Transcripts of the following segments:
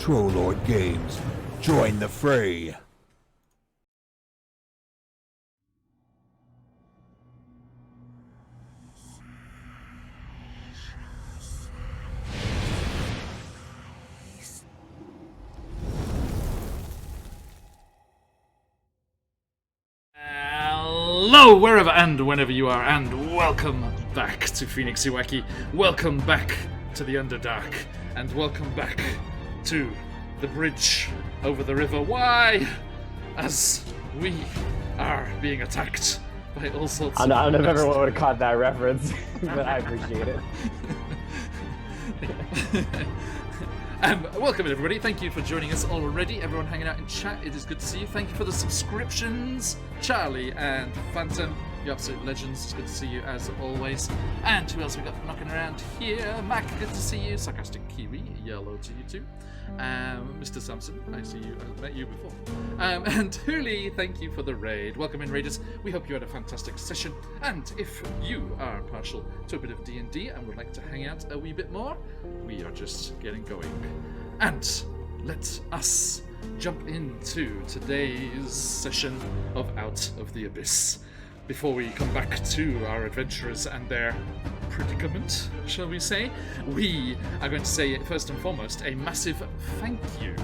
Trollord Games. Join the fray. Hello, wherever and whenever you are, and welcome back to Phoenix Iwaki. Welcome back to the Underdark, and welcome back to the bridge over the river. Why? As we are being attacked by all sorts of... I don't know if everyone would have caught that reference, but I appreciate it. Welcome everybody, thank you for joining us already. Everyone hanging out in chat, it is good to see you. Thank you for the subscriptions, Charlie and Phantom, you absolute legends. It's good to see you as always. And who else we got knocking around here? Mac, good to see you. Sarcastic Kiwi, yellow to you too. Mr. Samson, I see you, I've met you before. And Hurley, thank you for the raid. Welcome in, Raiders. We hope you had a fantastic session. And if you are partial to a bit of D&D and would like to hang out a wee bit more, we are just getting going. And let us jump into today's session of Out of the Abyss. Before we come back to our adventurers and their predicament, shall we say, we are going to say, first and foremost, a massive thank you.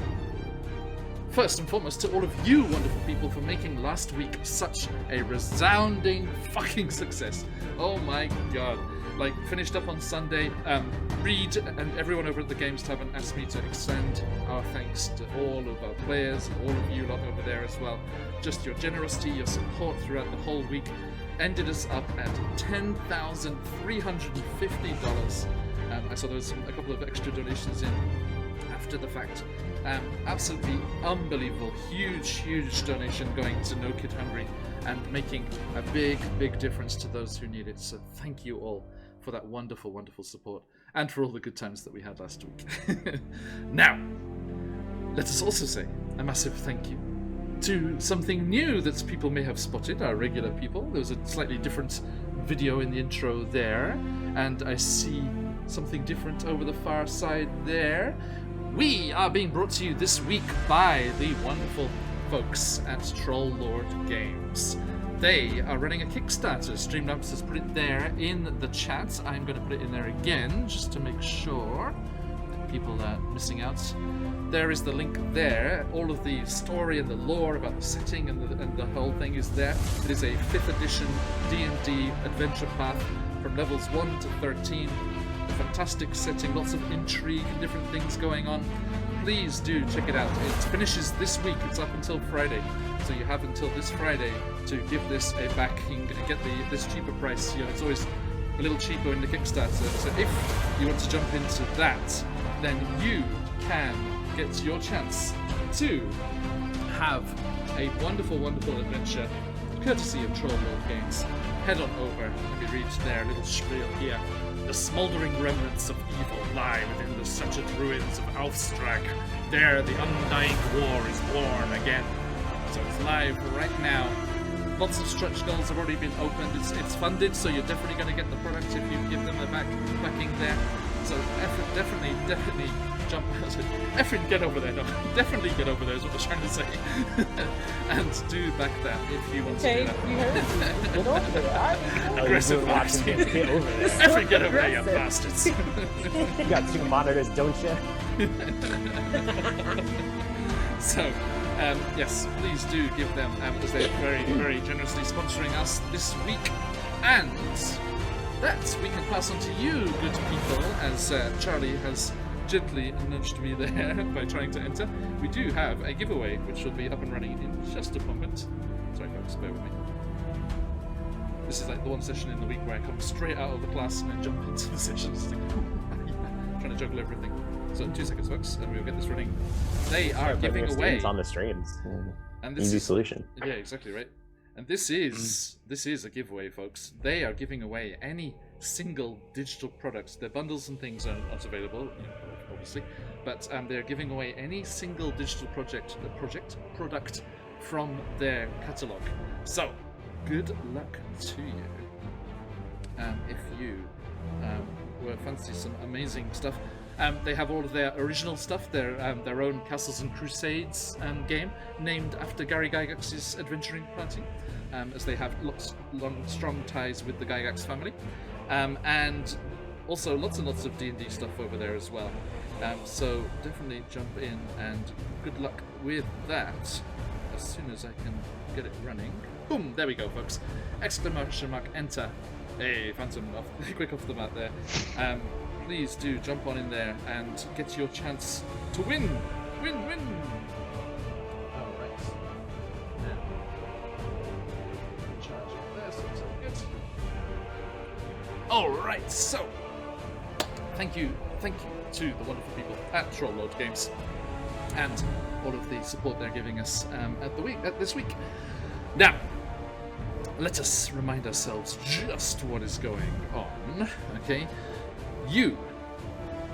First and foremost to all of you wonderful people for making last week such a resounding fucking success. Oh my god. Like, finished up on Sunday. Reed and everyone over at the Games Tavern asked me to extend our thanks to all of our players, all of you lot over there as well. Just your generosity, your support throughout the whole week ended us up at $10,350. I saw there was a couple of extra donations in after the fact. Absolutely unbelievable, huge donation going to No Kid Hungry and making a big difference to those who need it. So thank you all for that wonderful support and for all the good times that we had last week. Now, let us also say a massive thank you to something new that people may have spotted, our regular people. There was a slightly different video in the intro there, and I see something different over the far side there. We are being brought to you this week by the wonderful folks at Trollord Games. They are running a Kickstarter. Streamlabs has put it there in the chat. I'm going to put it in there again just to make sure that people are missing out. There is the link there. All of the story and the lore about the setting and the whole thing is there. It is a 5th edition D&D adventure path from levels 1 to 13. A fantastic setting, lots of intrigue and different things going on. Please do check it out. It finishes this week. It's up until Friday. So you have until this Friday to give this a back. You can get this cheaper price. You know, it's always a little cheaper in the Kickstarter. So if you want to jump into that, then you can get your chance to have a wonderful adventure courtesy of Trollord Games. Head on over. Let me read their little spiel here. The smouldering remnants of evil lie within the shattered ruins of Alfstrag. There, the undying war is born again. So it's live right now. Lots of stretch goals have already been opened. It's funded, so you're definitely going to get the product if you give them the backing there. So definitely jump. Effing get over there. No, definitely get over there is what I was trying to say. And do back that if you want to do that. You heard me. Get over there. Aggressive marketing. Get over there. Effing get over there, you bastards. You got 2 monitors, don't you? So, yes, please do give them, because they're very generously sponsoring us this week. And that we can pass on to you, good people, as Charlie has gently nudged me there by trying to enter. We do have a giveaway, which will be up and running in just a moment. Sorry folks, bear with me. This is like the one session in the week where I come straight out of the class and then jump into the sessions. Trying to juggle everything. So 2 seconds folks, and we'll get this running. They are giving away on the streams. And this Easy is, solution. Yeah, exactly right. And this is a giveaway, folks. They are giving away any single digital products. Their bundles and things are not available, obviously, but they're giving away any single digital product from their catalog. So, good luck to you. If you fancy some amazing stuff. They have all of their original stuff, their own Castles and Crusades game, named after Gary Gygax's adventuring party, as they have strong ties with the Gygax family, and also lots and lots of D&D stuff over there as well. So definitely jump in, and good luck with that. As soon as I can get it running. Boom! There we go, folks. Exclamation mark enter. Hey, Phantom, quick off the mat there. Please do jump on in there and get your chance to win! Win! Alright. Now. Charge it there, so it's all good. Alright, so. Thank you to the wonderful people at Trolllord Games and all of the support they're giving us this week. Now, let us remind ourselves just what is going on, okay? You,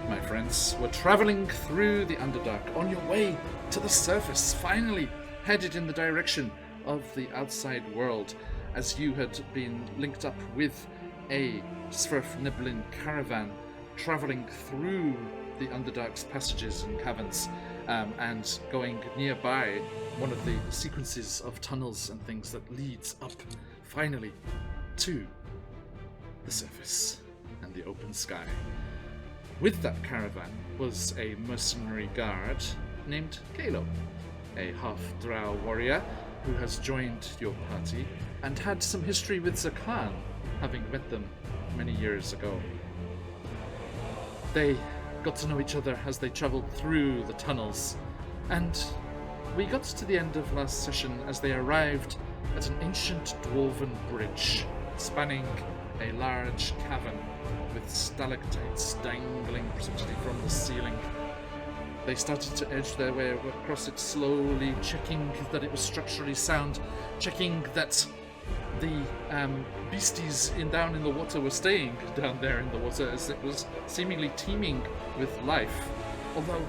my friends, were traveling through the Underdark on your way to the surface, finally headed in the direction of the outside world, as you had been linked up with a Sverfniblin caravan traveling through the Underdark's passages and caverns, and going nearby one of the sequences of tunnels and things that leads up, finally, to the surface and the open sky. With that caravan was a mercenary guard named Kalo, a half-drow warrior who has joined your party and had some history with Zakan, having met them many years ago. They got to know each other as they travelled through the tunnels, and we got to the end of last session as they arrived at an ancient dwarven bridge spanning a large cavern with stalactites dangling presumably from the ceiling. They started to edge their way across it slowly, checking that it was structurally sound, checking that the beasties down in the water were staying down there in the water, as it was seemingly teeming with life, although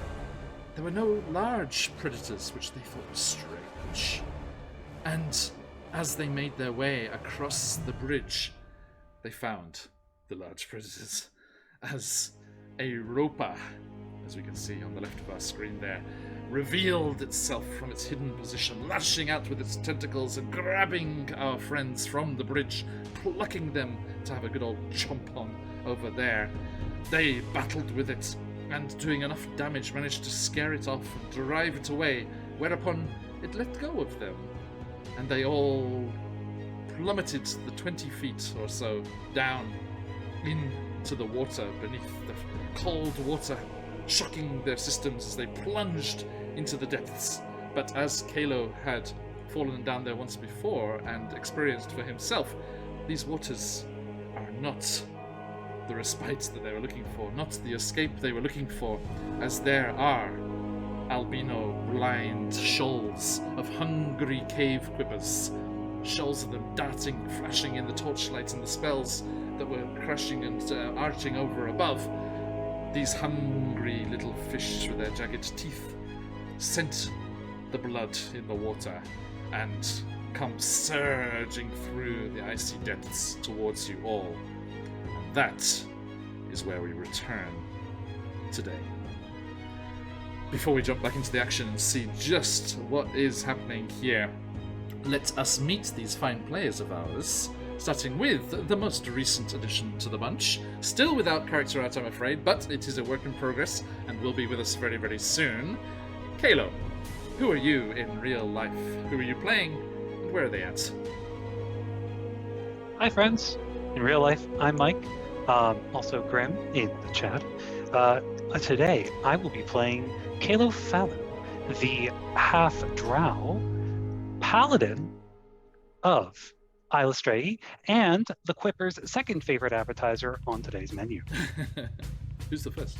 there were no large predators, which they thought was strange. And as they made their way across the bridge, they found the large predators, as a ropa, as we can see on the left of our screen there, revealed itself from its hidden position, lashing out with its tentacles and grabbing our friends from the bridge, plucking them to have a good old chomp on over there. They battled with it, and doing enough damage managed to scare it off and drive it away, whereupon it let go of them, and they all plummeted the 20 feet or so down into the water beneath the cold water, shocking their systems as they plunged into the depths. But as Kalo had fallen down there once before and experienced for himself, these waters are not the respite that they were looking for, not the escape they were looking for, as there are albino blind shoals of hungry cave quippers, shoals of them darting, flashing in the torchlights and the spells that were crashing and arching over above. These hungry little fish with their jagged teeth scent the blood in the water and come surging through the icy depths towards you all. And that is where we return today. Before we jump back into the action and see just what is happening here, let us meet these fine players of ours, starting with the most recent addition to the bunch. Still without character art, I'm afraid, but it is a work in progress and will be with us very, very soon. Kalo, who are you in real life? Who are you playing, and where are they at? Hi, friends. In real life, I'm Mike, also Grim in the chat. Today, I will be playing Kalo Fallon, the half-drow paladin of Isle Stray, and the Quipper's second favorite appetizer on today's menu. Who's the first?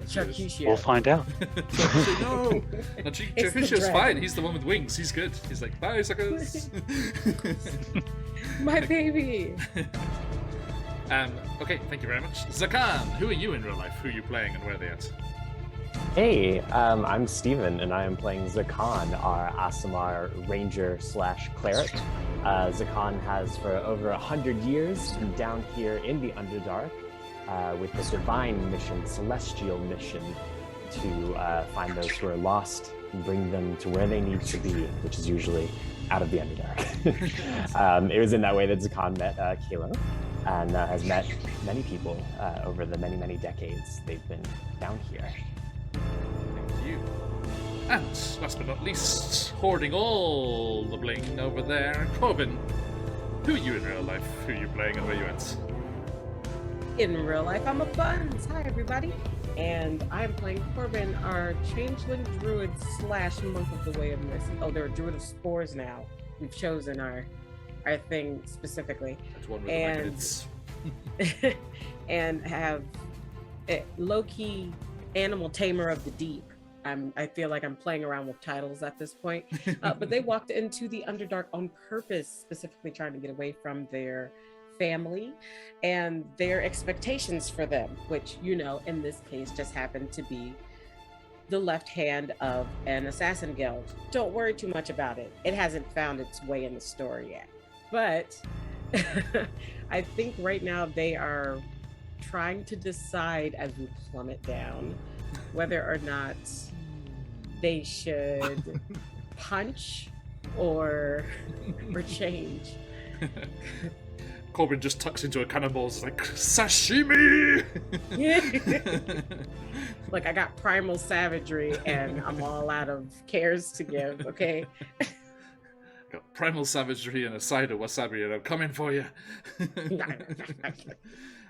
Charcuterie. We'll find out. No! Charcutier's fine. He's the one with wings. He's good. He's like, bye, suckers. My baby. Okay, thank you very much. Zakan, who are you in real life? Who are you playing, and where are they at? Hey, I'm Steven, and I am playing Zakan, our Aasimar ranger / cleric. Zakan has for over 100 years been down here in the Underdark, with the divine mission, celestial mission, to find those who are lost and bring them to where they need to be, which is usually out of the Underdark. It was in that way that Zakan met Kalo, and has met many people over the many, many decades they've been down here. Thank you. And last but not least, hoarding all the bling over there, Corbin. Who are you in real life? Who are you playing and where you at? In real life, I'm a Buns. Hi, everybody. And I'm playing Corbin, our changeling druid / monk of the Way of Mercy. Oh, they're a druid of spores now. We've chosen our thing specifically. That's one with the magnets. And have low-key animal tamer of the deep. I feel like I'm playing around with titles at this point. But they walked into the Underdark on purpose, specifically trying to get away from their family and their expectations for them, which, you know, in this case just happened to be the left hand of an assassin guild. Don't worry too much about it. It hasn't found its way in the story yet. But I think right now they are trying to decide as we plummet down whether or not they should punch or change. Corbin just tucks into a cannonball, it's like, sashimi! Look, I got primal savagery and I'm all out of cares to give, okay? Got primal savagery and a side of wasabi, and I'm coming for you.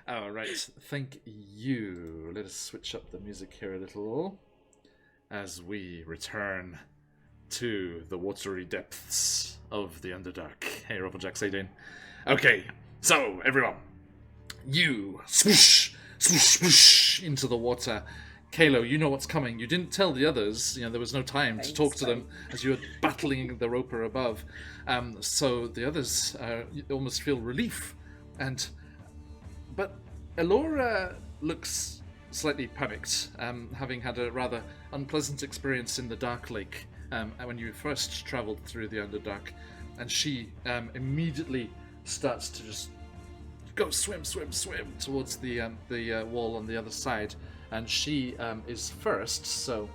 All right, thank you. Let us switch up the music here a little as we return to the watery depths of the Underdark. Hey, Rufflejack, how you doing? Okay, so everyone, you swoosh, swoosh, swoosh into the water. Kalo, you know what's coming. You didn't tell the others. You know, there was no time to talk to them as you were battling the roper above. So the others almost feel relief. But Elora looks slightly panicked, having had a rather unpleasant experience in the Dark Lake when you first travelled through the Underdark. And she immediately starts to just go swim towards the wall on the other side. And she is first, so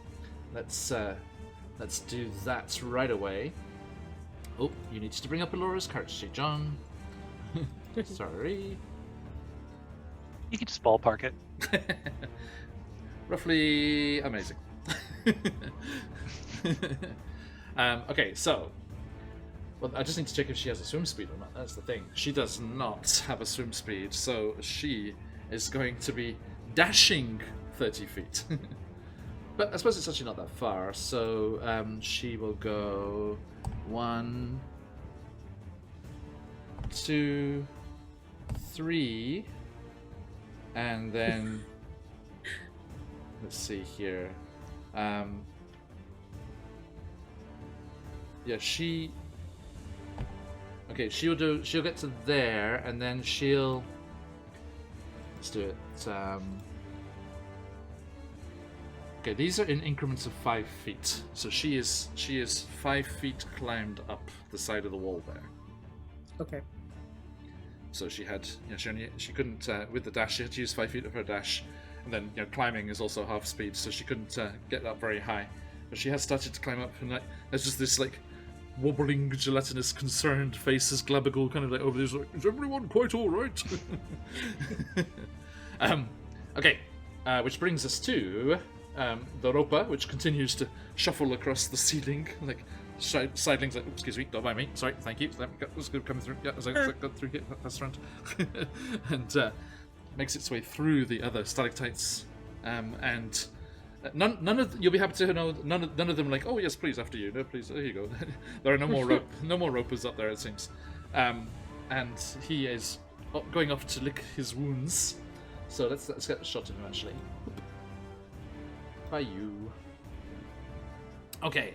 let's do that right away. Oh, you need to bring up Elora's card sheet, John. Sorry. You can just ballpark it. Roughly amazing. Okay, so well, I just need to check if she has a swim speed or not. That's the thing. She does not have a swim speed, so she is going to be dashing 30 feet. But I suppose it's actually not that far, so she will go 1, 2, 3, and then let's see here. Yeah, she. Okay, she'll get to there, and then she'll. Let's do it. Okay, these are in increments of 5 feet. So she is 5 feet climbed up the side of the wall there. Okay. So she had, she couldn't with the dash. She had to use 5 feet of her dash, and then climbing is also half speed, so she couldn't get up very high. But she has started to climb up, and there's just this wobbling, gelatinous, concerned faces, Glabagal kind of over there, like, is everyone quite all right? Okay, which brings us to the ropa, which continues to shuffle across the ceiling, sidelings, like, excuse me, don't mind me, sorry, thank you, let's go coming through, yeah, as I got through here, that's around, and makes its way through the other stalactites, and none of you'll be happy to know none of them are like, oh yes, please, after you, no, please, there you go. There are no more ropers up there, it seems, and he is going off to lick his wounds, so let's get a shot of him actually. By you. Okay.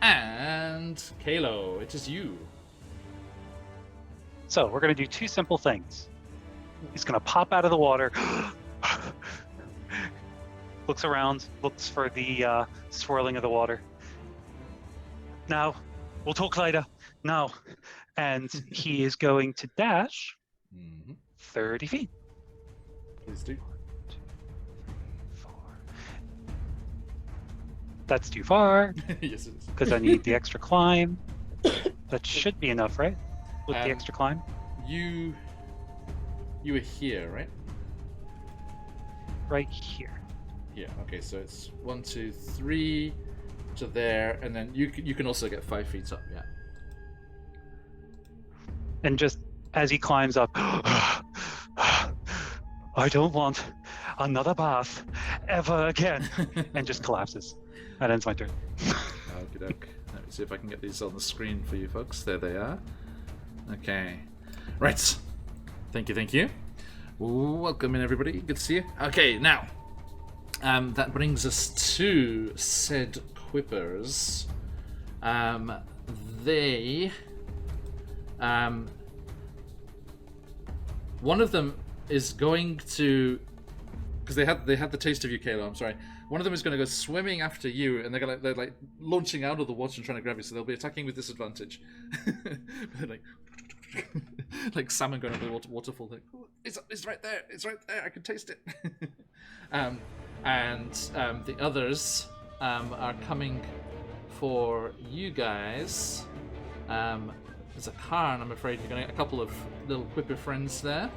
And Kalo, it is you. So we're going to do 2 simple things. He's going to pop out of the water, looks around, looks for the swirling of the water. Now, we'll talk later. No. And he is going to dash 30 feet. Please do. 1, 2, 3, 4. That's too far Yes, it is. because I need the extra climb. That should be enough, right? With the extra climb. You were here, right? Right here. Yeah. Okay, so it's 1, 2, 3 to there, and then you can also get 5 feet up. Yeah. And just as he climbs up, I don't want another bath ever again, and just collapses. That ends my turn. Okey doke. Let me see if I can get these on the screen for you folks. There they are. Okay. Right. Thank you. Welcome in, everybody. Good to see you. Okay, now. That brings us to said Quippers. They... one of them is going to... Because they had the taste of you, Kayla, I'm sorry. One of them is going to go swimming after you, and they're like launching out of the water and trying to grab you, so they'll be attacking with disadvantage. They're like salmon going over the waterfall. Like, oh, it's right there, I can taste it. And the others are coming for you guys. There's a Karn, I'm afraid you're going to get a couple of little Quipper friends Let's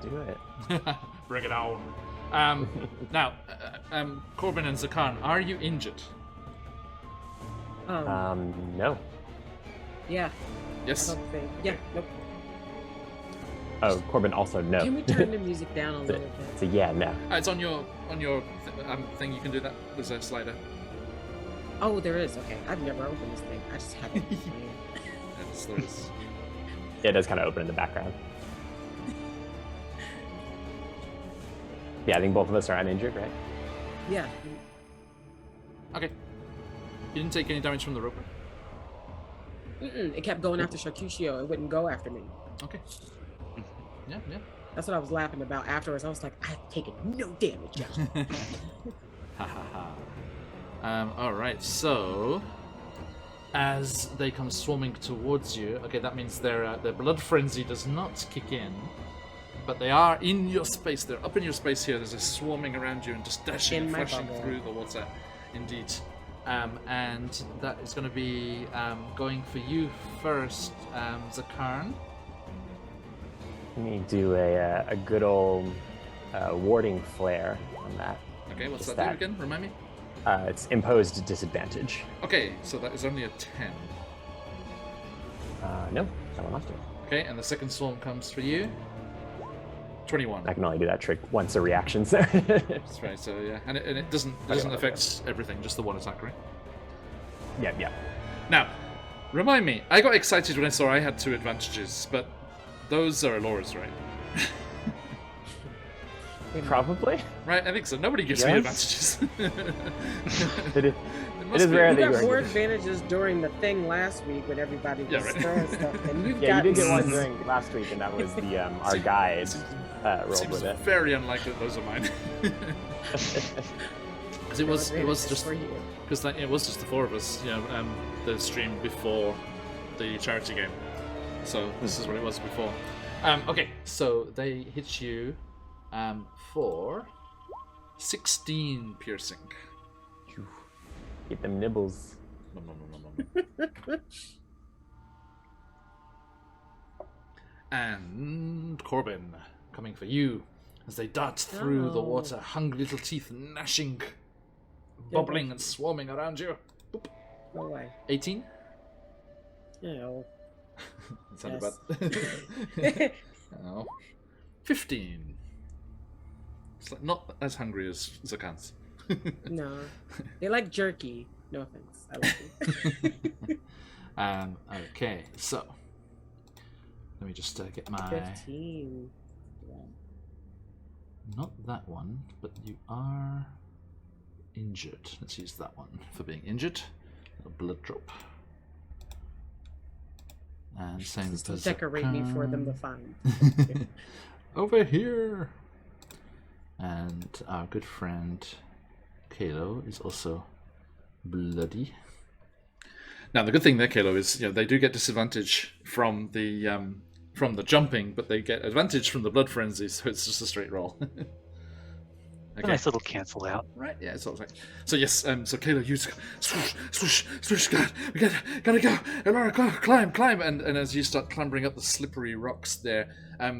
do it. there. Bring it on. Now, Corbin and Zakarn, are you injured? No. Yeah. Yes. I don't think. Yeah. Nope. Oh, Corbin also no. Can we turn the music down a little bit? So yeah, no. It's on your thing. You can do that. There's a slider. Oh, there is. Okay, I've never opened this thing. I just haven't. Yes, there is. Yeah, it does kind of open in the background. Yeah, I think both of us are uninjured, right? Yeah. Okay. You didn't take any damage from the roper? It kept going after Shakushio. It wouldn't go after me. Okay. Yeah. That's what I was laughing about afterwards. I was like, I've taken no damage. Ha ha ha. Alright, so as they come swarming towards you, okay, that means their blood frenzy does not kick in, but they are in your space. They're up in your space here. There's a swarming around you and just dashing and flashing through the water. Indeed. And that is going to be going for you first, Zakarn. Let me do a good old warding flare on that. Okay, what's Just that do again? Remind me? It's imposed disadvantage. Okay, so that is only a 10. No, that will not do. Okay, and the second swarm comes for you. 21. I can only do that trick once a reaction, so. That's right, so yeah. And it doesn't affect everything, just the one attack, right? Yeah. Now, remind me, I got excited when I saw I had 2 advantages, but those are Alora's, right? Probably. Right, I think so. Nobody gives me advantages. It is must be. rare You that got you more are. advantages during the thing last week when everybody was right. throwing stuff, and you've Yeah, got you did get one during last week, and that was the our guide rolled Seems with it. very unlikely that those are mine. Because it was just for you. because it was just the 4 of us, the stream before the charity game. So this is what it was before. Okay, so they hit you for 16 piercing. Get them nibbles. And Corbin coming for you as they dart through the water, hungry little teeth gnashing, bubbling and swarming around you. Boop. Go away. 18? No. That sounded bad. Oh. 15. It's like not as hungry as Zakan's. No. They like jerky. No offense. I like it. Okay, so let me just get my 15. not that one, but you are injured. Let's use that one for being injured. A blood drop. And same Just to as decorate me for them to find. over here. And our good friend Kalo is also bloody. Now the good thing there, Kalo, is they do get disadvantage from the from the jumping, but they get advantage from the blood frenzy, so it's just a straight roll. A nice little cancel out. Right, yeah, it's all right. So yes, so Kayla, you just swoosh, swoosh, swoosh, God, we gotta go, Elora, go, climb, and as you start clambering up the slippery rocks there,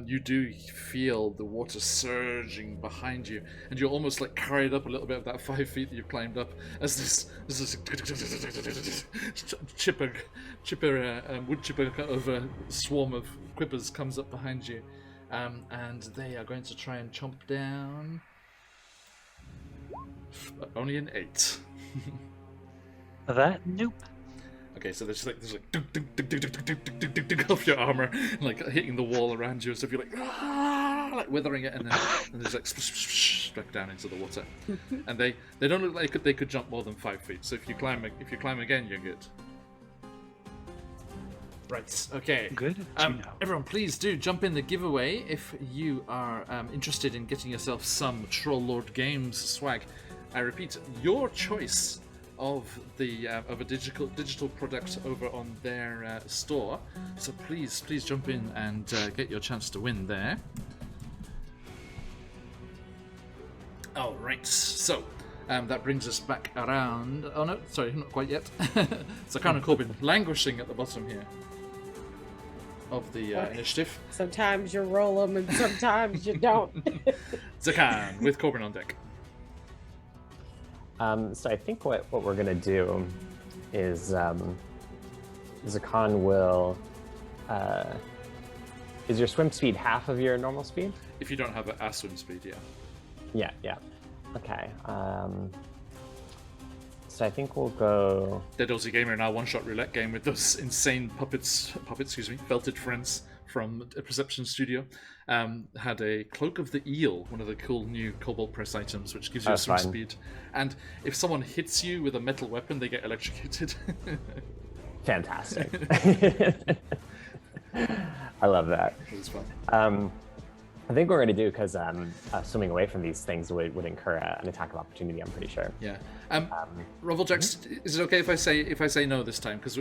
you do feel the water surging behind you, and you're almost like carried up a little bit of that 5 feet that you've climbed up, as this wood chipper kind of swarm of quippers comes up behind you, and they are going to try and chomp down. Only an 8. Nope. Okay, so there's like dunk, dunk, dunk, dunk, dunk, dunk, dunk, dunk, dunk off your armor, like hitting the wall around you. So if you're like withering it, and then there's like back down into the water. And they don't look like they could jump more than 5 feet. So if you climb again, you're good. Right. Okay. Good. Everyone, please do jump in the giveaway if you are interested in getting yourself some Troll Lord Games swag. I repeat, your choice of a digital product over on their store. So please jump in and get your chance to win there. All right. So. That brings us back around. Oh no, sorry, not quite yet. Zakan and Corbin languishing at the bottom here of the initiative. Sometimes you roll them and sometimes you don't. Zakan with Corbin on deck. So I think what we're gonna do is Zakan will. Is your swim speed half of your normal speed? If you don't have a swim speed, yeah. Yeah. Okay. So I think we'll go. Dead Aussie Gamer in our one-shot roulette game with those insane belted friends from a Perception Studio, had a Cloak of the Eel, one of the cool new Cobalt Press items, which gives you a swim speed. And if someone hits you with a metal weapon, they get electrocuted. Fantastic. I love that. It was fun. I think what we're going to do, because swimming away from these things would incur an attack of opportunity, I'm pretty sure. Yeah. Rufflejax, is it okay if I say no this time? Because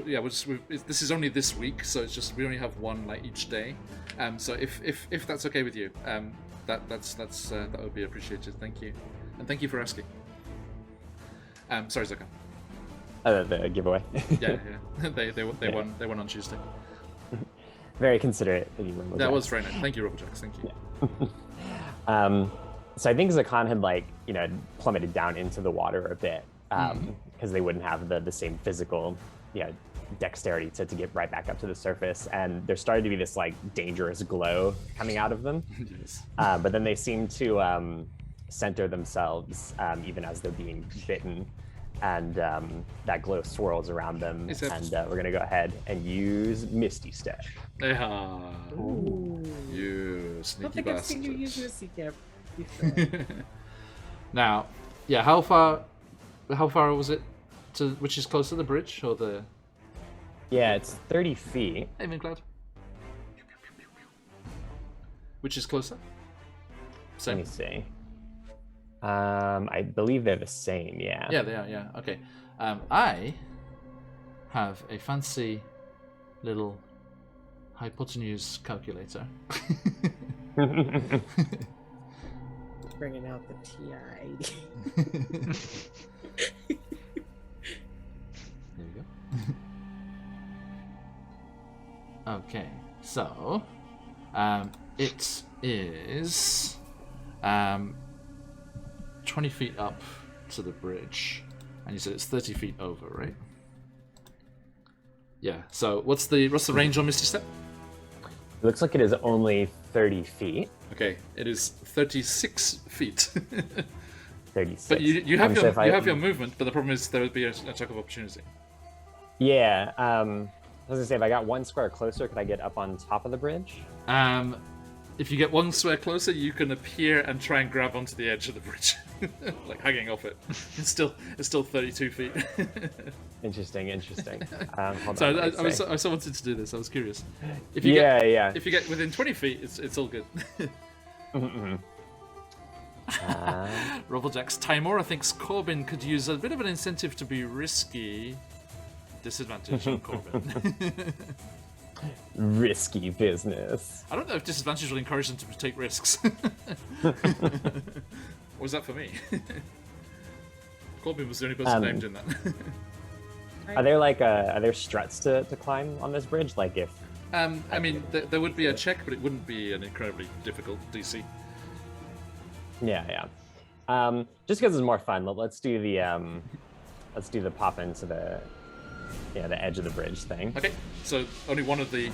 this is only this week, so it's just we only have one like each day. So if that's okay with you, that would be appreciated. Thank you, and thank you for asking. Sorry, Zaka. The giveaway. Yeah. They won on Tuesday. Very considerate of you. That was very nice. Thank you, Rufflejax. Thank you. So I think Zakan had plummeted down into the water a bit because they wouldn't have the same physical dexterity to get right back up to the surface, and there started to be this like dangerous glow coming out of them. Yes. But then they seem to center themselves even as they're being bitten, and that glow swirls around them. And we're gonna go ahead and use Misty Step. Ooh. You I sneaky don't think bastard. I've seen you use Misty Step before. Now, yeah, how far was it to which is closer, the bridge or the? Yeah, it's 30 feet. Hey, Cloud. Which is closer? Same. Let me see. I believe they're the same, yeah. Yeah, they are, yeah. Okay. I have a fancy little hypotenuse calculator. Bringing out the TI-80. There you go. Okay, so it is 20 feet up to the bridge, and you said it's 30 feet over, right? Yeah. So what's the range on Misty Step? It looks like it is only 30 feet. Okay, it is 36 feet. 36. But you have your movement, but the problem is there would be an attack of opportunity. Yeah. I was gonna say, if I got one square closer, could I get up on top of the bridge? If you get one square closer, you can appear and try and grab onto the edge of the bridge, like hanging off it. It's still 32 feet. Interesting. So I so wanted to do this. I was curious. If you get within 20 feet, it's all good. Rufflejack's Timora thinks Corbin could use a bit of an incentive to be risky. Disadvantage on Corbin. Risky business. I don't know if disadvantage will encourage them to take risks. Or was that for me? Corbin was the only person named in that. Are there struts to climb on this bridge? Like if I mean, there would be a check, but it wouldn't be an incredibly difficult DC. Yeah. Just because it's more fun, let's do the pop into the edge of the bridge thing. Okay, so only one of the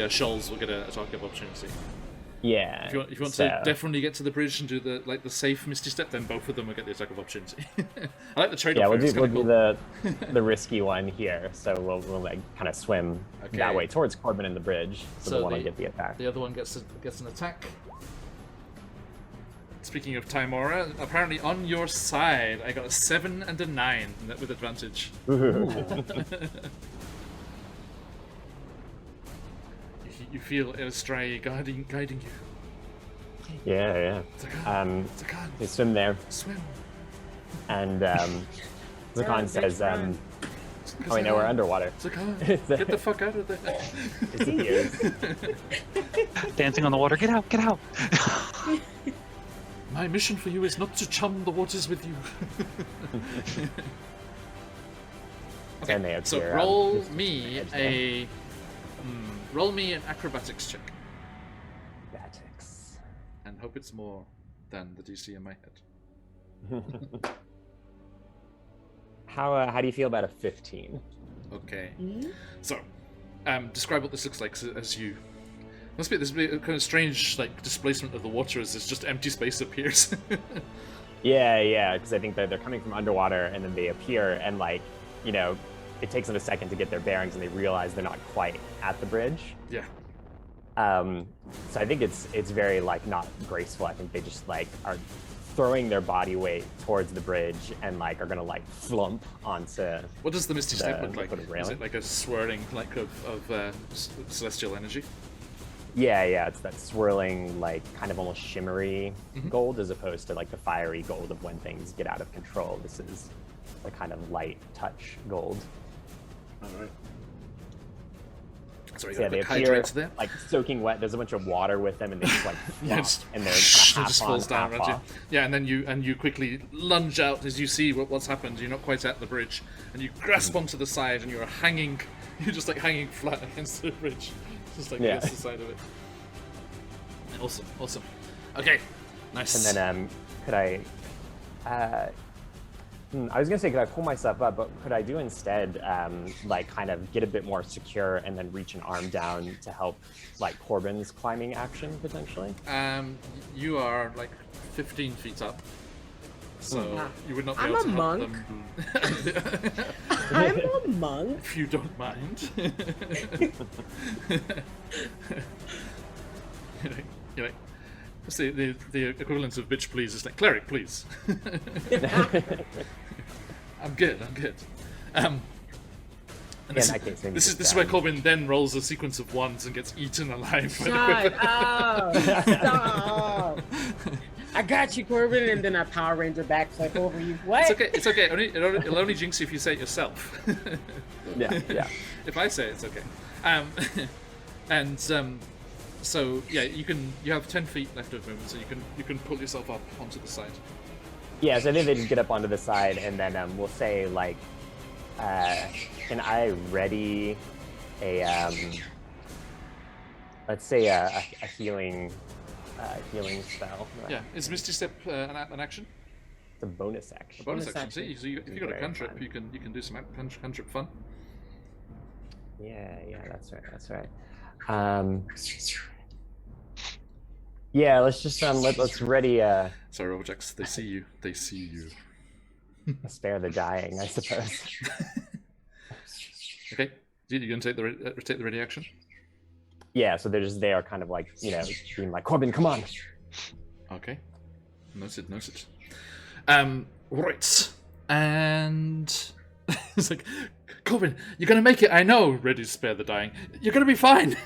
shoals will get a attack of opportunity. Yeah. If you want to definitely get to the bridge and do the safe Misty Step, then both of them will get the attack of opportunity. I like the trade-off. Yeah, we'll do do the risky one here. So we'll like kind of swim that way towards Corbin and the bridge. So the one will get the attack. The other one gets an attack. Speaking of Timora, apparently on your side, I got a 7 and a 9 with advantage. You feel Elstray guiding you. Yeah. It's a gun. They swim there. Swim. And Zakan says, "Oh, wait, no, we're underwater." Zakan, get the fuck out of there. It's ears. Dancing on the water. Get out! Get out! My mission for you is not to chum the waters with you. And they So appear, roll just me edge there. roll me an acrobatics check, Acrobatics. and hope it's more than the DC in my head. How do you feel about a 15? Okay. So, describe what this looks like as you. This must be a kind of strange displacement of the water as this just empty space appears. Yeah, because I think they're coming from underwater and then they appear and it takes them a second to get their bearings and they realize they're not quite at the bridge. Yeah. So I think it's very not graceful. I think they just are throwing their body weight towards the bridge and are gonna flump onto. What does the Misty Step look like? Is railing. it like a swirling of celestial energy? Yeah, it's that swirling, kind of almost shimmery gold as opposed to the fiery gold of when things get out of control. This is the kind of light touch gold. Alright. Sorry, So, yeah, they appear soaking wet. There's a bunch of water with them, and they just flop, and they're kind of half just on, falls down half around you. off. Yeah, and then you quickly lunge out as you see what's happened. You're not quite at the bridge, and you grasp onto the side, and you're hanging. You're just hanging flat against the bridge, just against the side of it. Awesome. Okay, nice. And then could I? I was gonna say, could I pull myself up, but could I do instead, kind of get a bit more secure and then reach an arm down to help, Corbin's climbing action potentially? You are 15 feet up, so you would not be I'm able to a help monk. them. I'm a monk. If you don't mind. What's the equivalent of bitch please is cleric please. I'm good. And this, in that case, maybe this just is where Corbin then rolls a sequence of ones and gets eaten alive. Shut up! Stop! I got you, Corbin, and then I Power Ranger backflip over you. What? It's okay. It'll only jinx you if you say it yourself. Yeah. If I say it, it's okay. So yeah, you have 10 feet left of movement, so you can pull yourself up onto the side. Yeah, so I think they just get up onto the side, and then we'll say can I ready a let's say a healing spell? Yeah, is Misty Step an action? It's a bonus action. A bonus Bonus action. action. See, so if you got a Very cantrip, fun. you can do some cantrip fun. Yeah, that's right. Yeah, let's just let's ready Sorry, Robojax, they see you. spare the dying, I suppose. Okay, you're gonna take the ready action. Yeah, so they are kind of being Corbin, come on. Okay, noted. Right, and it's Corbin, you're gonna make it. I know. Ready to spare the dying. You're gonna be fine.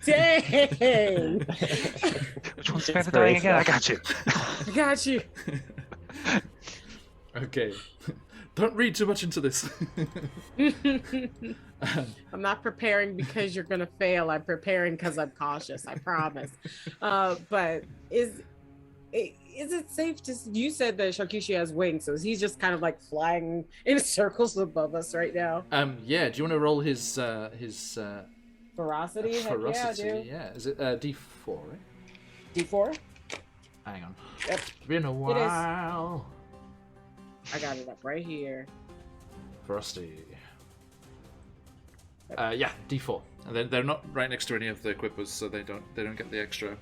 Dang! Which one's better dying again? I got you. I got you. Okay. Don't read too much into this. I'm not preparing because you're gonna fail. I'm preparing because I'm cautious. I promise. But is it safe to? You said that Sharkushi has wings, so he's just kind of like flying in circles above us right now. Yeah. Do you want to roll his Ferocity? Heck ferocity? yeah, I do. Yeah. Is it D4? Right? D4. Hang on. Yep. It's been a while. I got it up right here. Ferocity. Yeah, D4. And then they're not right next to any of the equippers, so they don't get the extra.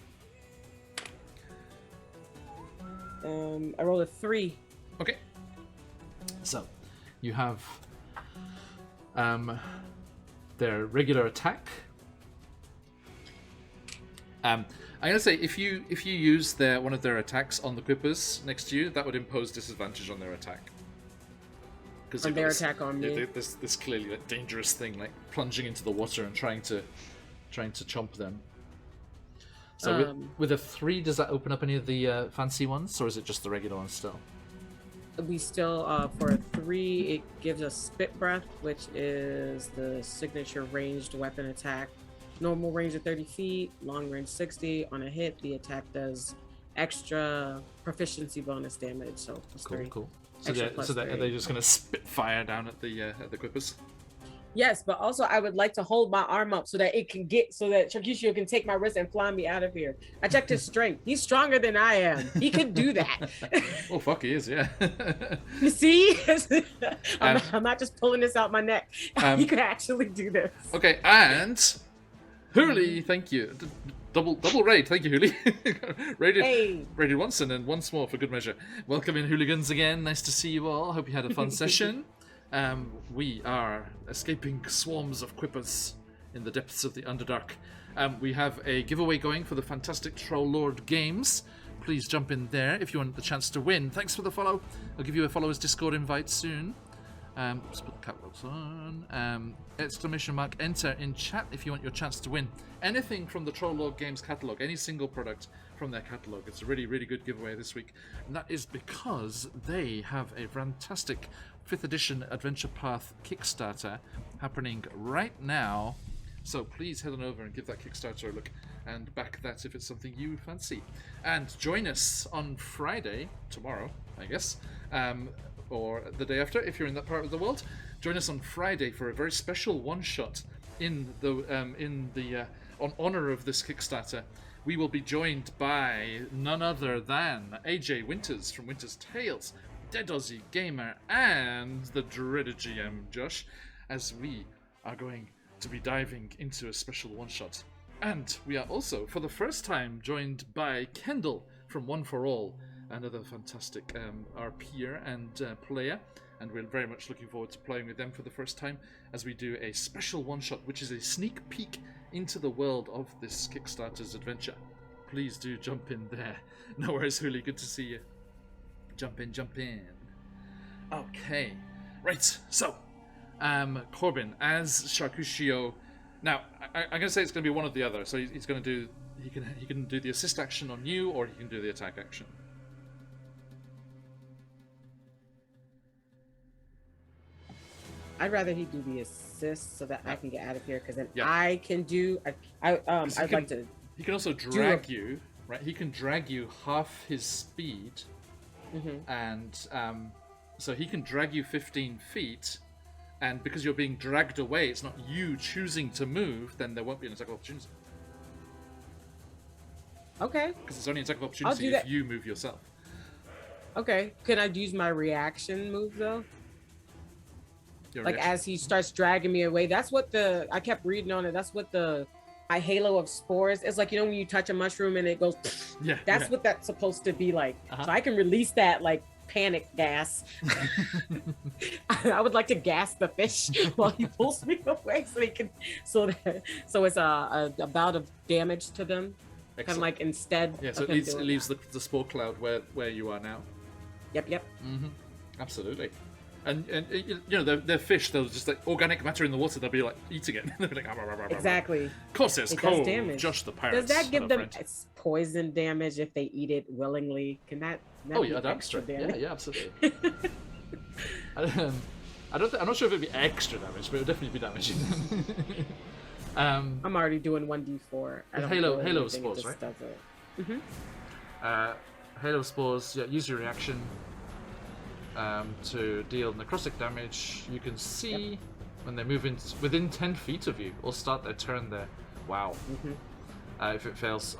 I rolled a 3. Okay. So, you have their regular attack. I'm gonna say if you use one of their attacks on the equippers next to you, that would impose disadvantage on their attack. On their attack on me. This clearly like dangerous thing, like plunging into the water and trying to chomp them. So with a 3, does that open up any of the fancy ones, or is it just the regular ones still? We still, for a 3, it gives us Spit Breath, which is the signature ranged weapon attack. Normal range of 30 feet, long range 60. On a hit, the attack does extra proficiency bonus damage. So plus 3. Cool. So are they just going to spit fire down at the equippers? Yes, but also I would like to hold my arm up so that Sharkushio can take my wrist and fly me out of here. I checked his strength. He's stronger than I am. He can do that. Oh, fuck, he is, yeah. You see? I'm not just pulling this out my neck. He could actually do this. Okay, and Hooli, thank you. Double raid, thank you, Hooli. Raided once and then once more for good measure. Welcome in, hooligans, again. Nice to see you all. Hope you had a fun session. We are escaping swarms of quippers in the depths of the Underdark. We have a giveaway going for the fantastic Troll Lord games. Please jump in there if you want the chance to win. Thanks for the follow. I'll give you a follower's Discord invite soon. Let's put the catalogs on. Exclamation mark enter in chat if you want your chance to win anything from the Troll Lord Games catalog, any single product from their catalog. It's a really, really good giveaway this week, and that is because they have a fantastic 5th edition Adventure Path Kickstarter happening right now. So please head on over and give that Kickstarter a look and back that if it's something you fancy. And join us on Friday, tomorrow, I guess, or the day after if you're in that part of the world. Join us on Friday for a very special one-shot in on honor of this Kickstarter. We will be joined by none other than AJ Winters from Winter's Tales, Dead Aussie Gamer, and the dreaded GM Josh, as we are going to be diving into a special one-shot. And we are also, for the first time, joined by Kendall from One for All, another fantastic RPer and player, and we're very much looking forward to playing with them for the first time as we do a special one-shot, which is a sneak peek into the world of this Kickstarter's adventure. Please do jump in there. No worries, Hooli, good to see you. Jump in. Okay, right, so, Corbin, as Sharkushio. Now, I'm going to say it's going to be one or the other, so he's going to do, he can do the assist action on you, or he can do the attack action. I'd rather he do the assist so that I can get out of here, because then Yeah. I can do. I'd like to. He can also drag you, right? He can drag you half his speed, and so he can drag you 15 feet. And because you're being dragged away, it's not you choosing to move. Then there won't be an attack of opportunity. Okay. Because it's only an attack of opportunity if you move yourself. Okay. Can I use my reaction move though? Your Like reaction. as he starts dragging me away. That's what I kept reading on it. That's what my halo of spores. It's like, you know, when you touch a mushroom and it goes. Yeah. That's what that's supposed to be like. Uh-huh. So I can release that like panic gas. I would like to gas the fish while he pulls me away, so it's a bout of damage to them. Kind of like instead. Yeah. So of it him leaves the spore cloud where you are now. Yep. Mm-hmm. Absolutely. And you know they're fish. They'll just like organic matter in the water. They'll be like eating it. They'll be like, Exactly. Of course, it's It does cold. damage. Josh the pirates. Does that give them friend. it's poison damage if they eat it willingly? Can that Oh be yeah, extra damage. damage? Yeah, absolutely. I'm not sure if it'd be extra damage, but it would definitely be damaging. I'm already doing 1d4. I don't Halo anything, it spores, just right? does it. Halo spores. Yeah, use your reaction to deal necrotic damage. You can see when they move in within 10 feet of you, or start their turn there. Wow. If it fails,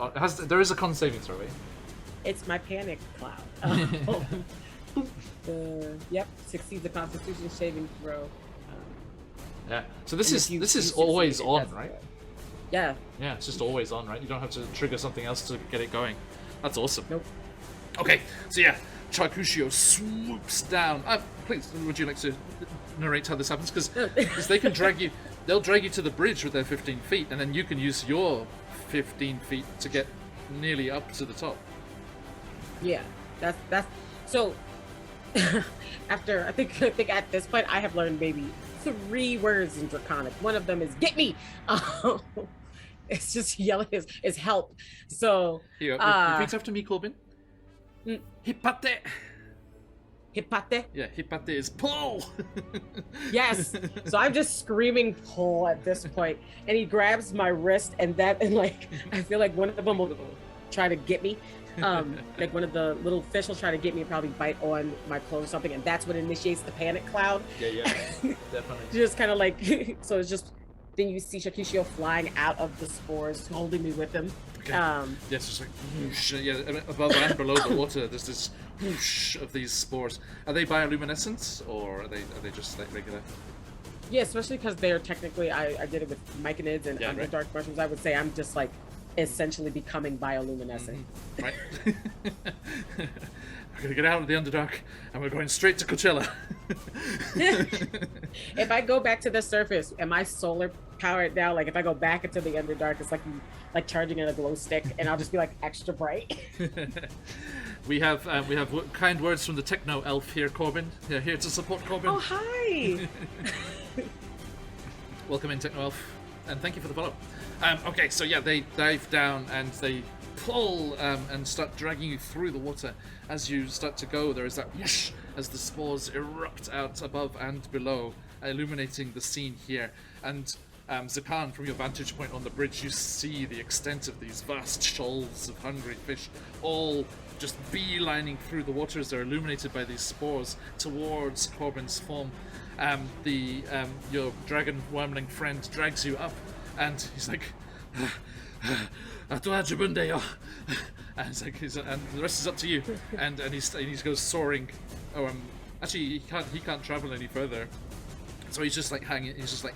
there is a con saving throw. It's my panic cloud. Yep, succeeds the Constitution saving throw. Yeah. So this And is if you this is succeed, always it on, does right? it. Yeah. Yeah, it's just always on, right? You don't have to trigger something else to get it going. That's awesome. Nope. Okay, so yeah, Charcuccio swoops down. Please, would you like to narrate how this happens? Because they can drag you. They'll drag you to the bridge with their 15 feet, and then you can use your 15 feet to get nearly up to the top. Yeah. That's so. After I think at this point I have learned maybe 3 words in Draconic. One of them is "get me." It's just yelling is help. So Here, repeat after me, Corbin. Hippate. Hippate. Yeah, hippate is pull. Yes. So I'm just screaming pull at this point, and he grabs my wrist, and like I feel like one of them will try to get me. Like one of the little fish will try to get me and probably bite on my clothes or something, and that's what initiates the panic cloud. Yeah, definitely. Just kind of like so it's just then you see Shakushio flying out of the spores, holding me with him. Okay. Yes, just like whoosh. Yeah, above and below the water, there's this whoosh of these spores. Are they bioluminescent or are they just like regular? Yeah, especially because they're technically I did it with myconids and Yeah, right. underdark mushrooms. I would say I'm just like essentially becoming bioluminescent. Right. We're gonna get out of the Underdark and we're going straight to Coachella. If I go back to the surface, am I solar powered now? Like if I go back into the Underdark, it's like charging in a glow stick, and I'll just be like extra bright. We have kind words from the techno elf here, Corbin. They're here to support Corbin. Oh hi! Welcome in, techno elf, and thank you for the follow. Okay, so yeah, they dive down and they pull and start dragging you through the water. As you start to go, there is that whoosh as the spores erupt out above and below, illuminating the scene here. And Zakan, from your vantage point on the bridge, you see the extent of these vast shoals of hungry fish, all just beelining through the water as they're illuminated by these spores towards Corbin's form. Your dragon wormling friend drags you up, and he's like, and it's like, and the rest is up to you. And he goes soaring. Actually, he can't travel any further, so he's just like hanging. He's just like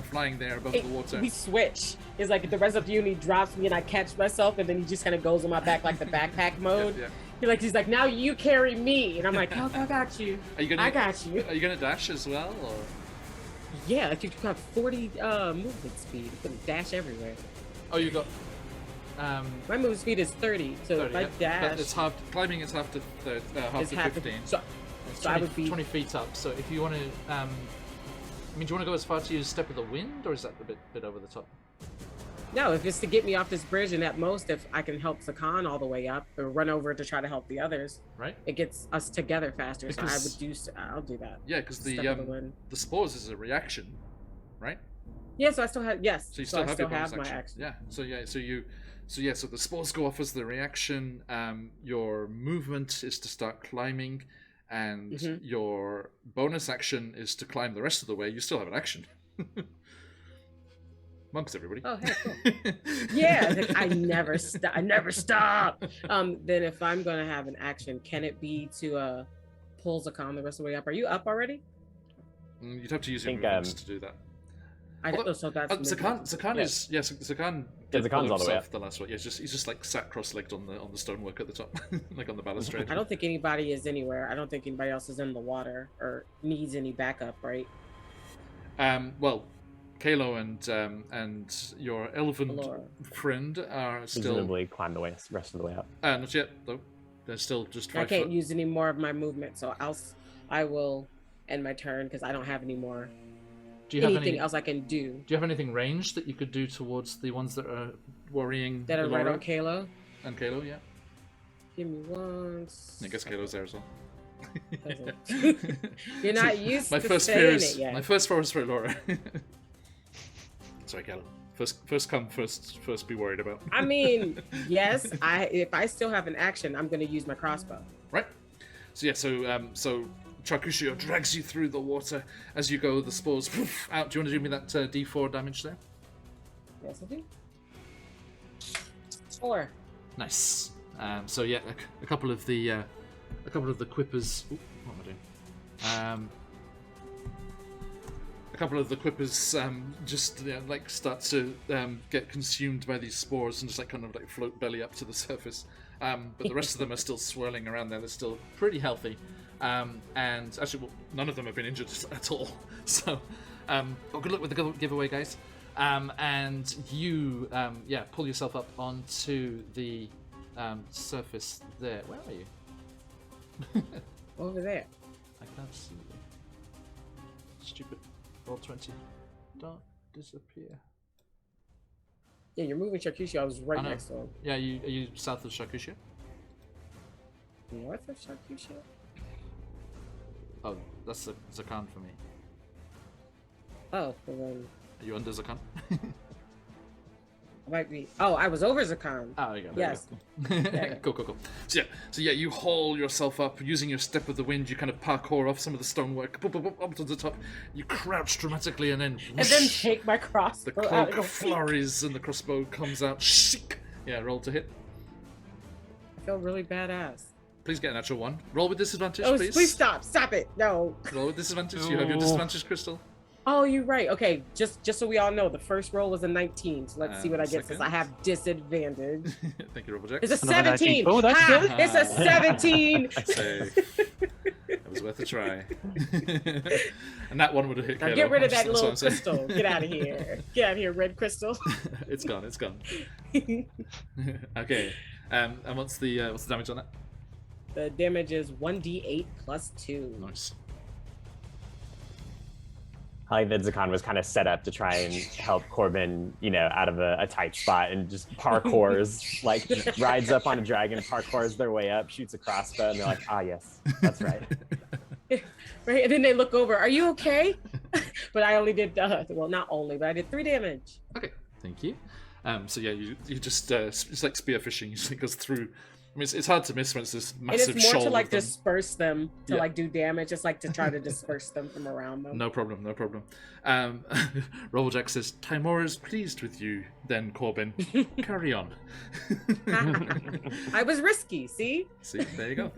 flying there above the water. We switch. It's like the rest of you, and he drops me, and I catch myself, and then he just kind of goes on my back like the backpack mode. Yeah. He's like, now you carry me, and I'm like, oh, I got you. I got you. Are you gonna dash as well, or? Yeah, if you've got 40 movement speed, you can dash everywhere. Oh, you got. My movement speed is 30, so 30, if I yeah. dash, But it's half. Climbing it's half to half to 15. So It's I would be 20 feet up. So if you want to, I mean, do you want to go as far to use Step of the Wind, or is that a bit over the top? no. If it's to get me off this bridge, and at most, if I can help Sakan all the way up, or run over to try to help the others, Right. it gets us together faster. Because- I'll do that. Yeah, because Step of the wind. the spores is a reaction, right? Yeah, so I still have So you still have your bonus my action. action. Yeah. So the spores go off as the reaction. Your movement is to start climbing, and Mm-hmm. your bonus action is to climb the rest of the way. You still have an action. Monks, everybody. Oh, hey, cool. Yeah, like, I never stop. Then if I'm gonna have an action, can it be to pull Zakan the rest of the way up? Are you up already? You'd have to use your think, movements to do that. So that's Zakan Yeah. is Zakan. Yeah, did pull Zakan's all the way himself up. the last one. Yeah, he's just like sat cross-legged on the stonework at the top, like on the balustrade. I don't think anybody is anywhere. I don't think anybody else is in the water or needs any backup, right? Well, Kalo and your elven Laura. friend are still Presumably climb the rest of the way up. not yet though. They're still just I 5 can't foot. use any more of my movement, so I will end my turn because I don't have any more Do you have anything else I can do. Do you have anything ranged that you could do towards the ones that are worrying? That are right Laura on Kalo. and Kalo, yeah. Give me one. I guess Kalo's there as well. You're not used My to first saying fear it is yet. my first fear is for Laura. Sorry, Caleb. First come, first be worried about. I mean, yes. If I still have an action, I'm going to use my crossbow. Right. So yeah, so Charcushio drags you through the water as you go. The spores poof, out. Do you want to do me that D4 damage there? Yes, I do. 4. Nice. So yeah, a couple of the quippers. Ooh, what am I doing? A couple of the quippers just like start to get consumed by these spores and just like kind of like float belly up to the surface. But the rest of them are still swirling around there. They're still pretty healthy. And actually, well, none of them have been injured at all. So, well, good luck with the giveaway, guys. And you, pull yourself up onto the surface there. Where are you? Over there. I can't see you. Stupid Roll20. Don't disappear. Yeah, you're moving Shakusha. I was right next to him. Yeah, are you south of Shakusha? North of Shakusha? Oh, that's Zakan for me. Oh, well then Are you under Zakan? I might be. Oh, I was over Zakan. Oh, there you go. Yes. Yeah. Cool. So yeah, you haul yourself up using your step of the wind. You kind of parkour off some of the stonework, up to the top. You crouch dramatically, and then And then take my crossbow the out cloak and go, flurries, and the crossbow comes out. Shik! Yeah, roll to hit. I feel really badass. Please get a natural 1. Roll with disadvantage, Oh, please. please stop it. No. Roll with disadvantage. You have your disadvantage crystal. Oh, you're right. Okay, just so we all know, the first roll was a 19. So let's see what I get since second. I have disadvantage. Thank you, Robojack. It's a Another 19. 17. Oh, that's good. It's a 17. Safe. It was worth a try. And that one would have hit Now Kalo. get rid of that That's what little I'm saying. crystal. Get out of here. Get out of here, red crystal. It's gone. Okay. And what's the damage on that? The damage is 1d8 plus 2. Nice. I like that Zakan was kind of set up to try and help Corbin, out of a tight spot and just parkours, like just rides up on a dragon, parkours their way up, shoots a crossbow, and they're like, ah, yes, that's right. Right, and then they look over. Are you okay? But I only did, well, not only, but I did 3 damage. Okay. Thank you. So yeah, you just it's like spearfishing. You just goes through. I mean, it's hard to miss when it's this massive And it's more shoal to like of them. disperse them, to Yeah. like do damage. It's like to try to disperse them from around them. No problem. Robojack says, Timora is pleased with you, then Corbin. Carry on. I was risky, see? See, there you go.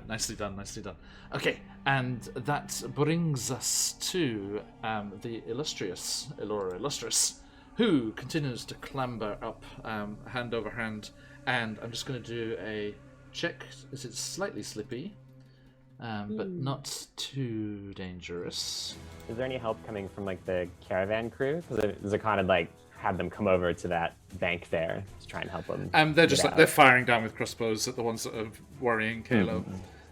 Nicely done. Okay, and that brings us to the illustrious Elora Illustrious, who continues to clamber up hand over hand, and I'm just going to do a check. Is it slightly slippy, but not too dangerous? Is there any help coming from like the caravan crew? Because Zakan had them come over to that bank there to try and help them. They're just get like out. they're firing down with crossbows at the ones that are worrying Kalo.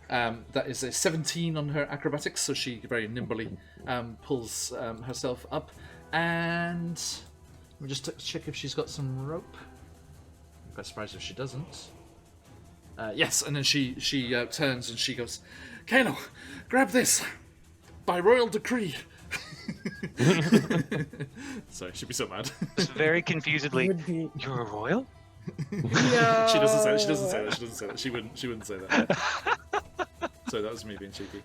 That is a 17 on her acrobatics, so she very nimbly pulls herself up. And let me just check if she's got some rope. I'm quite surprised if she doesn't. Yes, and then she turns and she goes, Kalo, grab this! By royal decree! Sorry, she'd be so mad. Just very confusedly, Would be- you're a royal? No. She doesn't say that. She wouldn't say that. So that was me being cheeky.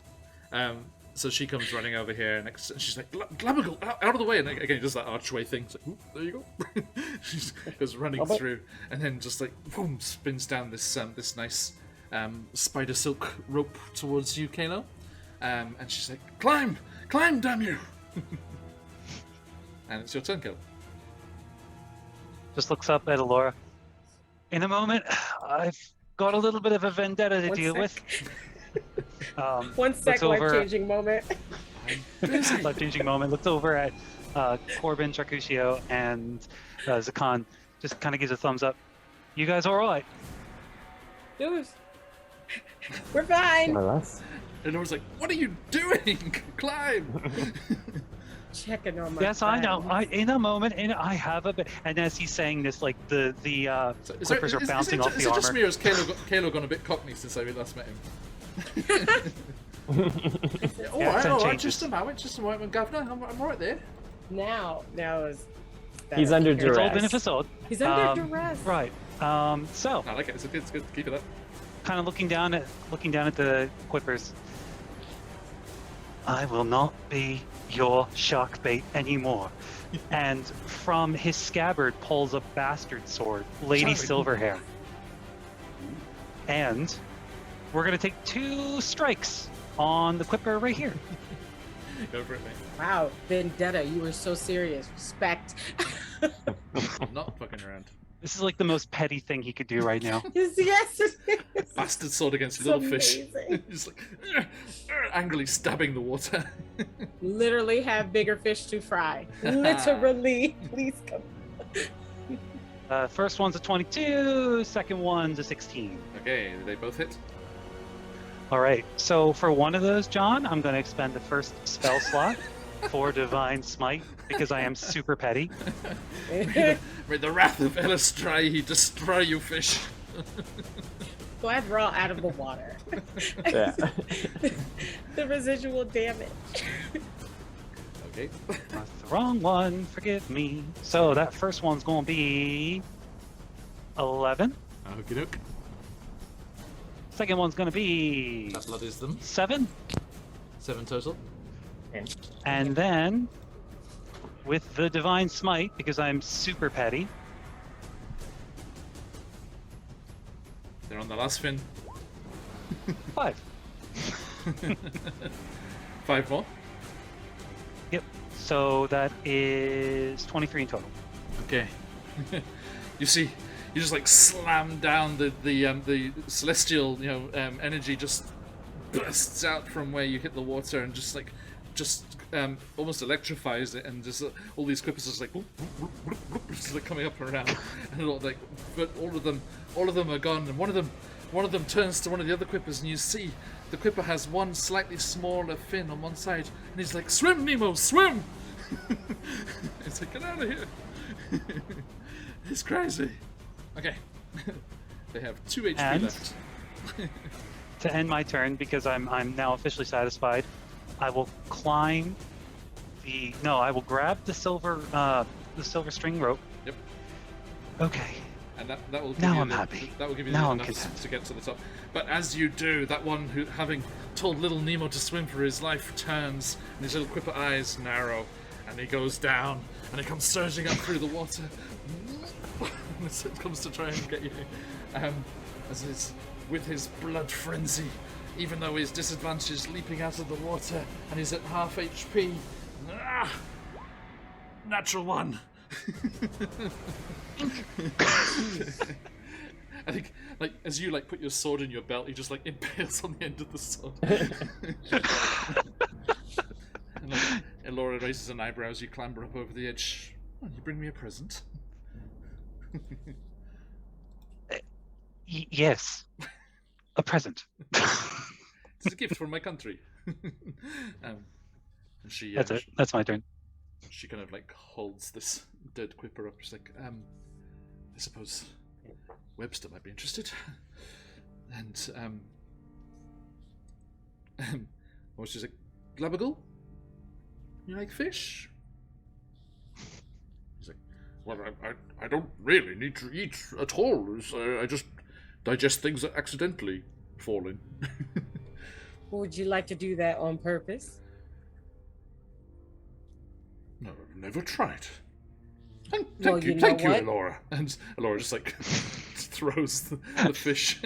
So she comes running over here next, and she's like, Glamogle, out of the way! And again, does that archway thing. It's like, there you go. She goes running through, and then just like, boom, spins down this this nice spider silk rope towards you, Kalo. And she's like, climb, damn you! And it's your turn, Kalo. Just looks up at Alora. In a moment, I've got a little bit of a vendetta to deal with. One sec, looks over- life-changing moment. Life-changing moment. Looks over at Corbin, Charcushio, and Zakan. Just kind of gives a thumbs up. You guys all right? Dude, we're fine. More or less. And I was like, what are you doing? Climb! Checking on my Yes, I friend. know. In a moment, I have a bit. And as he's saying this, like the So clippers are bouncing off is the it just armor. me or has Kalo gone a bit cockney since I last met him? All Yeah, right, some all right. changes. Just a moment, Governor. I'm right there. Now is. He's under It's all duress. been a facade. He's under duress. Right. So I like it. It's good. It's good. Keep it up. kind of looking down at the quippers. I will not be your shark bait anymore. And from his scabbard pulls a bastard sword, Lady Sorry. Silverhair. And we're gonna take 2 strikes on the quipper right here. Go for it, mate. Wow, Vendetta, you were so serious. Respect. I'm not fucking around. This is like the most petty thing he could do right now. Yes, it is. Bastard sword against It's little fish. amazing. Just like angrily stabbing the water. Literally have bigger fish to fry. Literally. Please come. First one's a 22, second one's a 16. Okay, they both hit. All right, so for one of those, John, I'm going to expend the first spell slot for Divine Smite because I am super petty. May the wrath of Elistrae destroy you, fish. Glad we're all out of the water. Yeah. The residual damage. Okay. That's the wrong one, forgive me. So that first one's going to be 11. Okie doke. Second one's going to be That blood is them. 7. 7 total. And then with the Divine Smite, because I'm super petty, They're on the last fin. 5. 5 more. Yep. So that is 23 in total. Okay. You see, you just like slam down the celestial, energy just bursts out from where you hit the water and just almost electrifies it, and just all these quippers are just like, whoop, whoop, whoop, whoop, just like coming up and around, and but all of them are gone, and one of them turns to one of the other quippers, and you see the quipper has one slightly smaller fin on one side, and he's like, "Swim, Nemo, swim!" It's like, get out of here. It's crazy. Okay. They have 2 HP And? left. To end my turn, because I'm now officially satisfied, I will climb I will grab the silver string rope. Yep. Okay. And that will give Now you I'm happy. That will give you Now I'm enough content. to get to the top. But as you do, that one who, having told little Nemo to swim for his life, turns, and his little quipper eyes narrow, and he goes down, and he comes surging up through the water. As it comes to try and get you, with his blood frenzy, even though he's disadvantaged, leaping out of the water, and he's at half HP. Ah! Natural 1. I think, as you put your sword in your belt, he just impales on the end of the sword. And Elora raises an eyebrow as you clamber up over the edge. Oh, you bring me a present? Yes. A present. It's a gift from my country. And she, That's it. That's my turn. She kind of holds this dead quipper up. She's like, I suppose Webster might be interested. And well, she's like, Glabagal? You like fish? He's like, well, I don't really need to eat at all. I just digest things that accidentally fall in. Would you like to do that on purpose? No, I've never tried. Thank Well, you, you thank know you, Elora. And Elora just throws the fish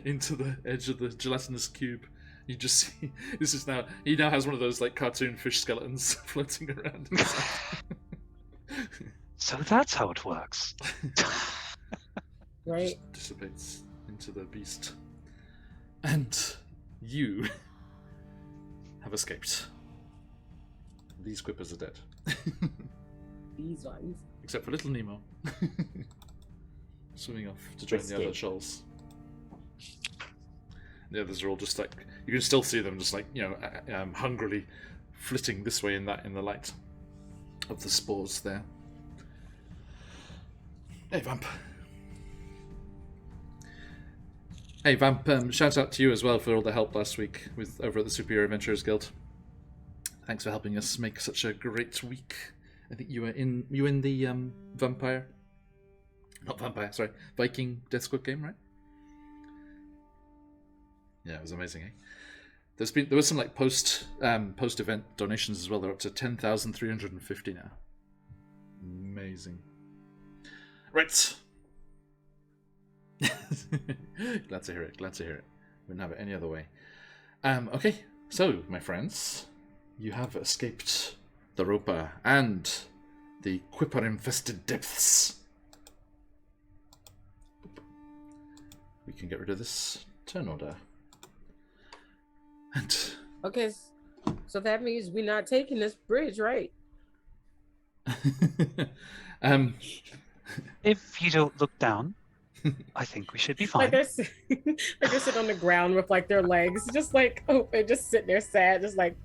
into the edge of the gelatinous cube. You just see he now has one of those cartoon fish skeletons floating around inside. So that's how it works. Right. Just dissipates into the beast. And you have escaped. These quippers are dead. These ones. Except for little Nemo. Swimming off to join the other Escape. shoals. The others are all just you can still see them just hungrily flitting this way and that in the light of the spores there. Hey, Vamp. Hey Vamp, shout out to you as well for all the help last week with over at the Superior Adventurers Guild. Thanks for helping us make such a great week. I think you were in the Viking Death Squad game, right? Yeah, it was amazing. Eh? There was some like post event donations as well. They're up to 10,350 now. Amazing. Right. Glad to hear it. Wouldn't have it any other way. Okay, so my friends, you have escaped the Roper and the Quipper-infested depths. We can get rid of this turn order. And Okay, so that means we're not taking this bridge, right? If you don't look down, I think we should be fine. Like they're sitting on the ground with like their legs just like open, just sitting there sad, just like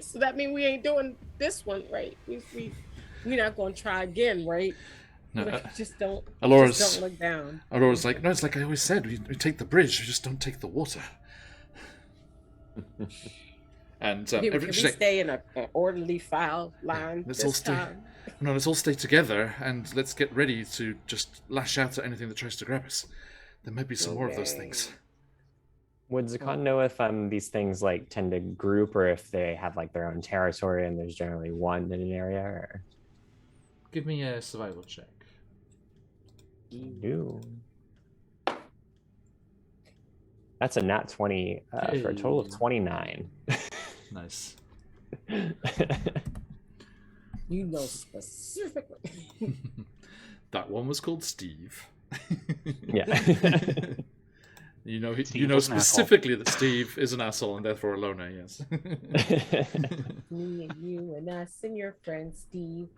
so that means we ain't doing this one, right? We're not going to try again, right? no, Like, just don't look down. Aurora's like, no, it's like I always said, we take the bridge, we just don't take the water. And Can we stay in an orderly file line? Let's all stay together and let's get ready to just lash out at anything that tries to grab us. There might be some more of those things. Would Zakan know if these things like tend to group or if they have like their own territory and there's generally one in an area? Or... Give me a survival check. No. That's a nat 20 for a total of 29. Nice. You know specifically. That one was called Steve. Yeah. You know specifically that Steve is an asshole and therefore a loner, yes. Me and you and us and your friend Steve.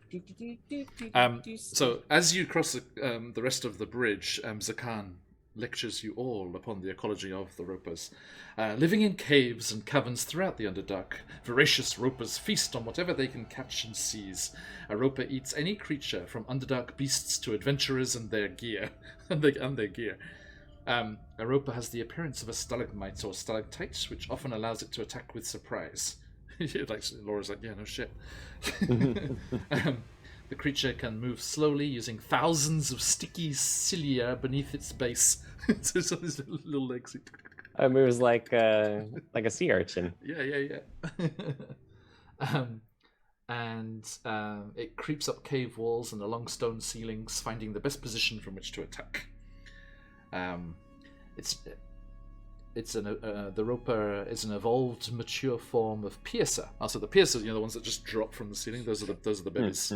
So as you cross the rest of the bridge, Zakan lectures you all upon the ecology of the Ropers. Living in caves and caverns throughout the Underdark, voracious Ropers feast on whatever they can catch and seize. A Roper eats any creature, from Underdark beasts to adventurers and their gear. A Roper has the appearance of a stalagmite or stalactite, which often allows it to attack with surprise. Laura's like, yeah, no shit. The creature can move slowly, using thousands of sticky cilia beneath its base. So it's on his little legs. It moves like a sea urchin. Yeah. It creeps up cave walls and along stone ceilings, finding the best position from which to attack. The Roper is an evolved, mature form of piercer. Also, the piercers, the ones that just drop from the ceiling. Those are the babies.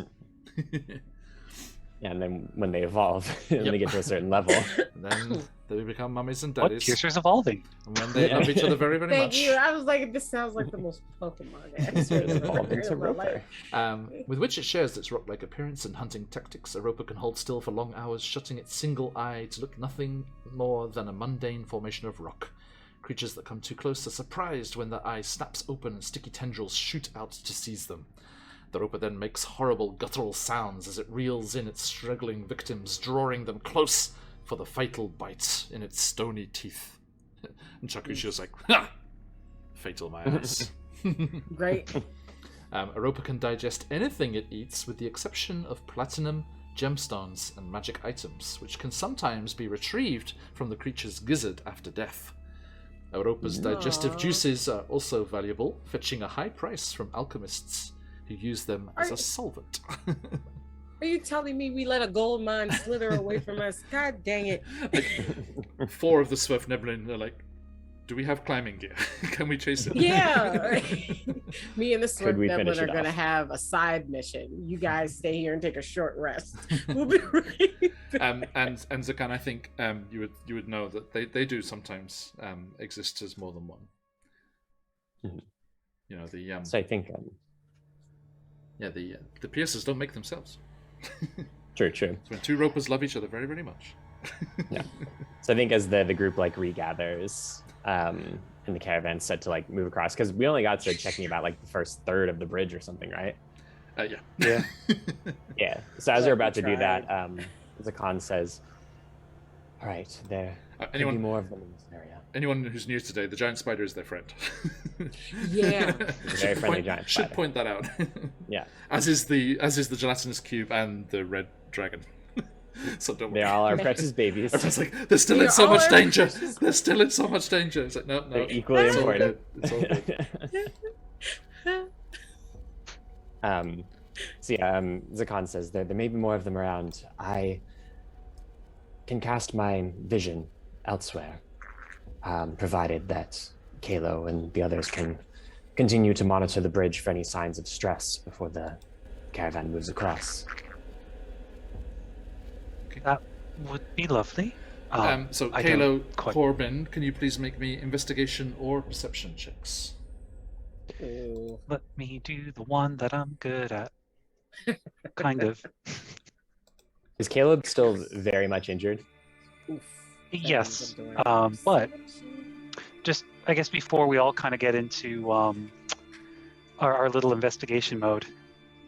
Yeah, and then when they evolve, and they get to a certain level, then they become mummies and What? daddies. Piercer's evolving. And when they love each other very, very Thank much. you. I was like, this sounds like the most Pokemon answer I've ever evolved heard into in my Roper. life. With which it shares its rock-like appearance and hunting tactics. A Roper can hold still for long hours, shutting its single eye to look nothing more than a mundane formation of rock. Creatures that come too close are surprised when their eye snaps open and sticky tendrils shoot out to seize them. The Roper then makes horrible guttural sounds as it reels in its struggling victims, drawing them close for the fatal bite in its stony teeth. And Chakushi's like, ha! Fatal, my ass. Great. A Roper can digest anything it eats with the exception of platinum, gemstones, and magic items, which can sometimes be retrieved from the creature's gizzard after death. A Roper's digestive juices are also valuable, fetching a high price from alchemists who use them as a solvent. Are you telling me we let a gold mine slither away from us? God dang it. Like, 4 of the Swerfneblin are like, do we have climbing gear? Can we chase it? Yeah. Me and the Could we Swerfneblin finish are it going to off? have a side mission. You guys stay here and take a short rest. We'll be right back. And Zakan, I think you would know that they do sometimes exist as more than one. Mm-hmm. So I think the piercers don't make themselves. true. So when 2 Ropers love each other very, very much. Yeah. So I think as the group like regathers, and the caravan set to like move across, because we only got to checking about like the first third of the bridge or something, right? Yeah. Yeah. So as they're about to do that, Zakan says, "All right, Could be Anyone more of them in this area. anyone who's new today, the giant spider is their friend. Yeah. It's a very friendly giant Should spider. point that out. Yeah, As is the gelatinous cube and the red dragon. So don't worry. they are all our precious babies. Everyone's like, they're still in They're so all much our danger. precious- They're still in so much danger. It's like, no. They're equally it's all important. good. It's all good. So yeah, Zakan says there may be more of them around. I can cast my vision elsewhere, provided that Kalo and the others can continue to monitor the bridge for any signs of stress before the caravan moves across. That would be lovely. So, I Kalo, don't quite- Corbin, can you please make me investigation or perception checks? Ooh. Let me do the one that I'm good at. Kind of. Is Caleb still very much injured? Oof. Yes, That means I'm doing but 17. just I guess before we all kind of get into our little investigation mode,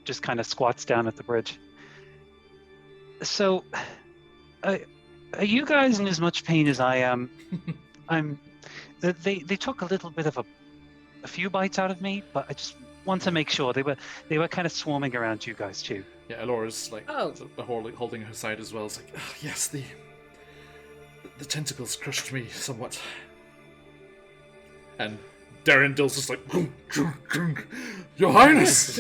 just kind of squats down at the bridge. So, are you guys in as much pain as I am? They took a little bit of a few bites out of me, but I just want to make sure they were kind of swarming around you guys too. Yeah, Alora's like Oh. holding her side as well. It's like, "Ah, yes, the tentacles crushed me somewhat. And Darrendel's just like, Your Highness,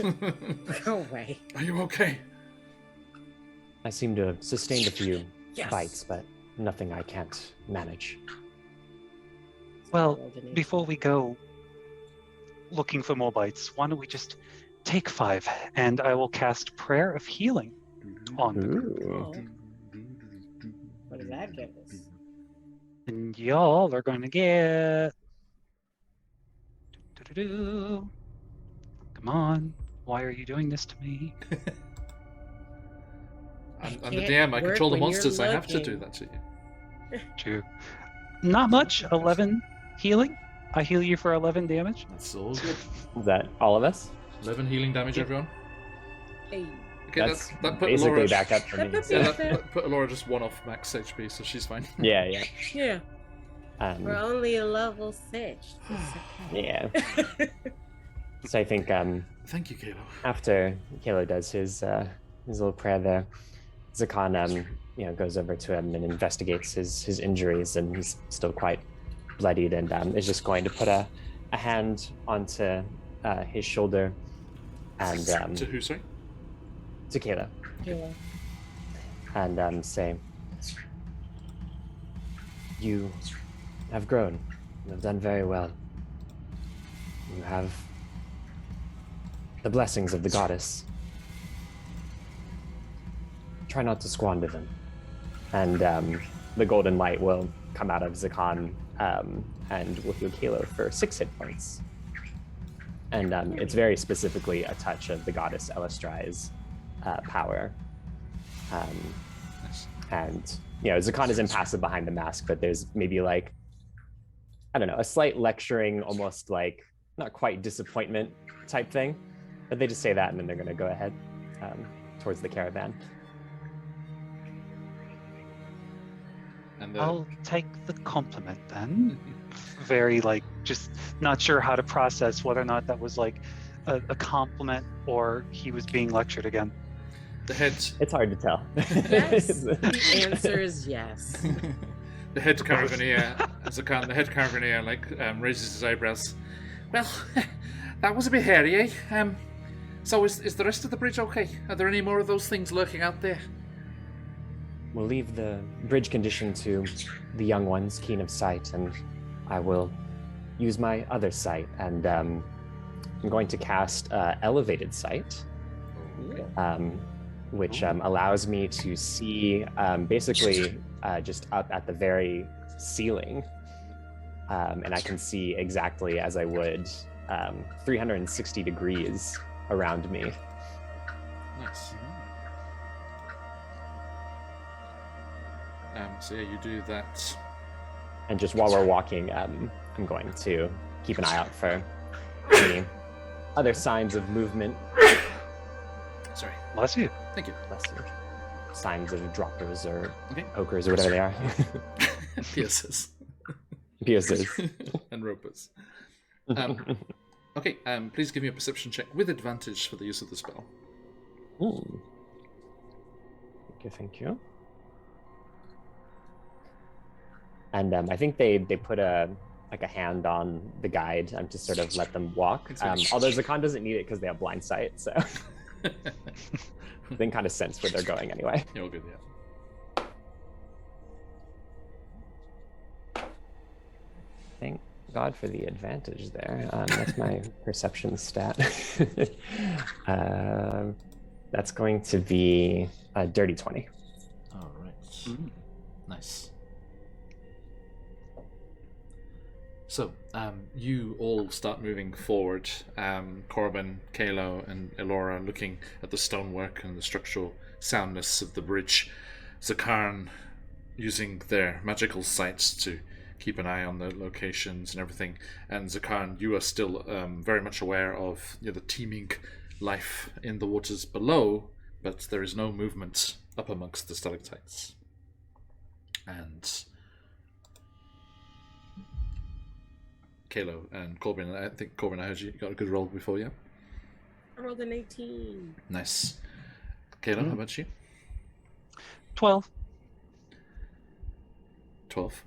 Go away. are you okay? I seem to have sustained a few Yes. bites, but nothing I can't manage. Well, before we go looking for more bites, why don't we just take 5 and I will cast Prayer of Healing on the group. Ooh. What does that give us? And y'all are going to get. Do-do-do. Come on. Why are you doing this to me? I'm the can't DM, I work control the when you're monsters, I have to looking. do that to you. True. Not much. 11 healing. I heal you for 11 damage. That's all good. Is that all of us? 11 healing damage, everyone. Hey. Okay, That's that put basically Alora, back up for That me. puts so- me- Yeah, that put Alora just 1 off max HP, so she's fine. Yeah, yeah. Yeah. We're Um, only a level 6. yeah. So I think Thank you, Kalo. after Kalo does his little prayer there, Zakan goes over to him and investigates his injuries, and he's still quite bloodied, and is just going to put a hand onto his shoulder and To who, sorry? to Kalo Yeah. and say, "You have grown. You have done very well. You have the blessings of the goddess. Try not to squander them." And the golden light will come out of Zakan and will heal Kalo for 6 hit points. And it's very specifically a touch of the goddess Elestrai's power. Nice. And Zakan is impassive behind the mask, but there's maybe like, I don't know, a slight lecturing, almost like not quite disappointment type thing. But they just say that, and then they're going to go ahead towards the caravan. And I'll take the compliment then. Very just not sure how to process whether or not that was like a compliment or he was being lectured again. the head It's hard to tell. Yes. The answer is yes. the head caravaneer, Zakan, the head caravaneer, raises his eyebrows. Well, that was a bit hairy, eh? So is the rest of the bridge okay? Are there any more of those things lurking out there? We'll leave the bridge condition to the young ones, keen of sight, and I will use my other sight. And I'm going to cast Elevated Sight, which allows me to see basically just up at the very ceiling. And I can see exactly as I would 360 degrees around me. Nice. So yeah, you do that. And just while we're walking, I'm going to keep an eye out for any other signs of movement, Sorry. Bless you. Thank you. less signs of droppers or Okay. okers or whatever they are. Pierces. Pierces. And ropers. Okay, please give me a perception check with advantage for the use of the spell. Ooh. Thank you. And I think they put a hand on the guide to sort of let them walk. Although Zakan doesn't need it because they have blind sight, so they can kind of sense where they're going anyway. You're all good, yeah. Thank God for the advantage there. That's my perception stat. That's going to be a dirty 20. All right. Nice. So, you all start moving forward. Corbin, Kalo, and Elora looking at the stonework and the structural soundness of the bridge. Zakarn using their magical sights to keep an eye on the locations and everything. And Zakarn, you are still very much aware of the teeming life in the waters below, but there is no movement up amongst the stalactites. And Kalo and Corbin, I think Corbin, I heard you got a good roll before, yeah? I rolled an 18. Nice. Kalo, how about you? 12. 12.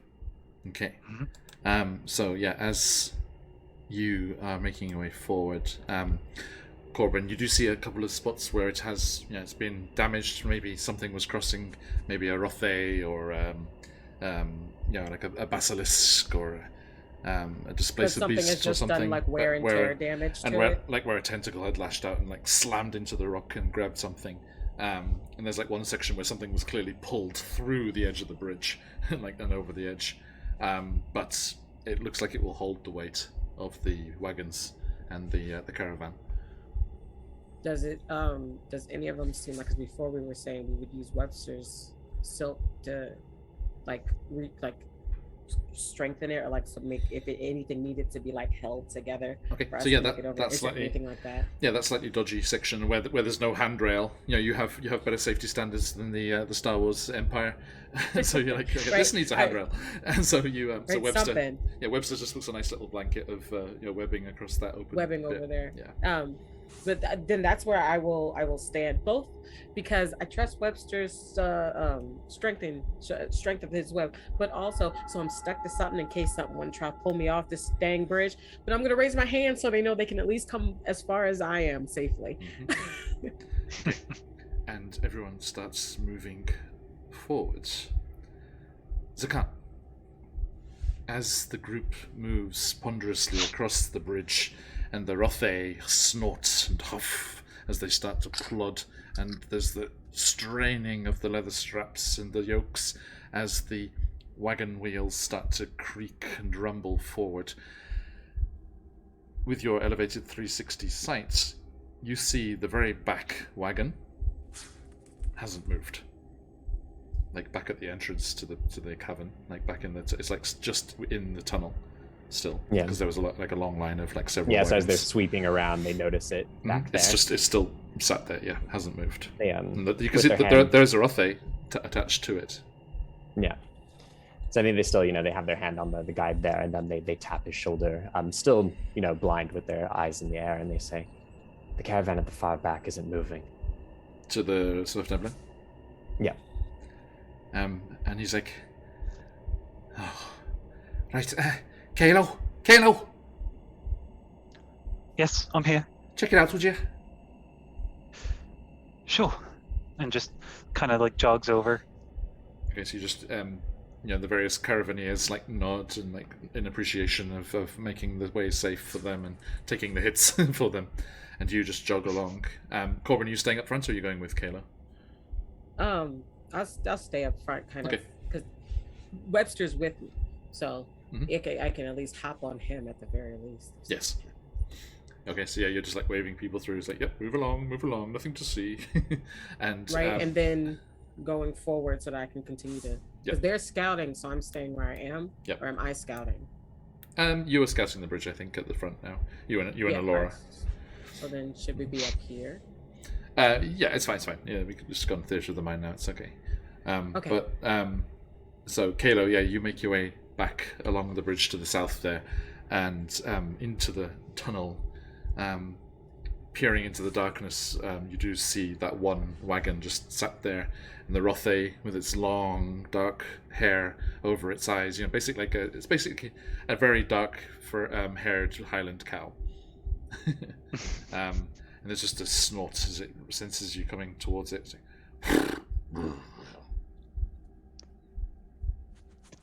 Okay. So yeah, as you are making your way forward, Corbin, you do see a couple of spots where it has, it's been damaged. Maybe something was crossing, maybe a rothe or, like a basilisk or a displaced something beast has just or something. done like wear and tear damage to it. Like where a tentacle had lashed out and like slammed into the rock and grabbed something. And there's like one section where something was clearly pulled through the edge of the bridge and over the edge. But it looks like it will hold the weight of the wagons and the caravan. Does it? Does any of them seem like? Because before we were saying we would use Webster's silk to, strengthen it, or make if anything needed to be held together. Okay, for us so yeah, to make it over. that's Is there slightly anything like that. Yeah, that slightly dodgy section where there's no handrail. You have better safety standards than the Star Wars Empire. So you're like, okay, this needs a handrail, and so you so Webster. Something. Yeah, Webster just looks a nice little blanket of webbing across that open Webbing bit. over there. Yeah. But then that's where I will stand, both because I trust Webster's strength of his web, but also so I'm stuck to something in case someone try to pull me off this dang bridge. But I'm gonna raise my hand so they know they can at least come as far as I am safely. Okay. And everyone starts moving forwards. Zakan, as the group moves ponderously across the bridge, and the rothe snort and huff as they start to plod, and there's the straining of the leather straps and the yokes as the wagon wheels start to creak and rumble forward. With your elevated 360 sight, you see the very back wagon hasn't moved. Back at the entrance to the cavern, back in it's just in the tunnel. Still, yeah, because there was a long line of several. Yeah, wagons. so as they're sweeping around, they notice it back there. It's still sat there. Yeah, hasn't moved. They, you can see that there's a rothe attached to it. Yeah. So I think they still, they have their hand on the guide there, and then they tap his shoulder, still, blind with their eyes in the air, and they say, "The caravan at the far back isn't moving." To the Swift Neblin? Yeah. And he's like, "Oh, right, Kalo! Yes, I'm here. Check it out, would you?" Sure. And just kind of jogs over. Okay, so you just the various caravaneers nod and in appreciation of making the way safe for them and taking the hits for them, and you just jog along. Corbin, are you staying up front or are you going with Kalo? I'll stay up front of because Webster's with me, so I can at least hop on him at the very least. Yes. Okay, so yeah, you're just waving people through. It's yep, move along, nothing to see. And and then going forward so that I can continue to, because they're scouting, so I'm staying where I am. Yep. Or am I scouting? You were scouting the bridge, I think, at the front now. You and Elora. So then, should we be up here? Yeah, it's fine. Yeah, we could just go on Theatre of the Mind now. It's okay. Okay. But So, Kalo, yeah, you make your way back along the bridge to the south there, and into the tunnel. Peering into the darkness, you do see that one wagon just sat there, and the Rothe with its long, dark hair over its eyes. Basically it's basically a very dark, haired Highland cow. And there's just a snort as it senses you coming towards it.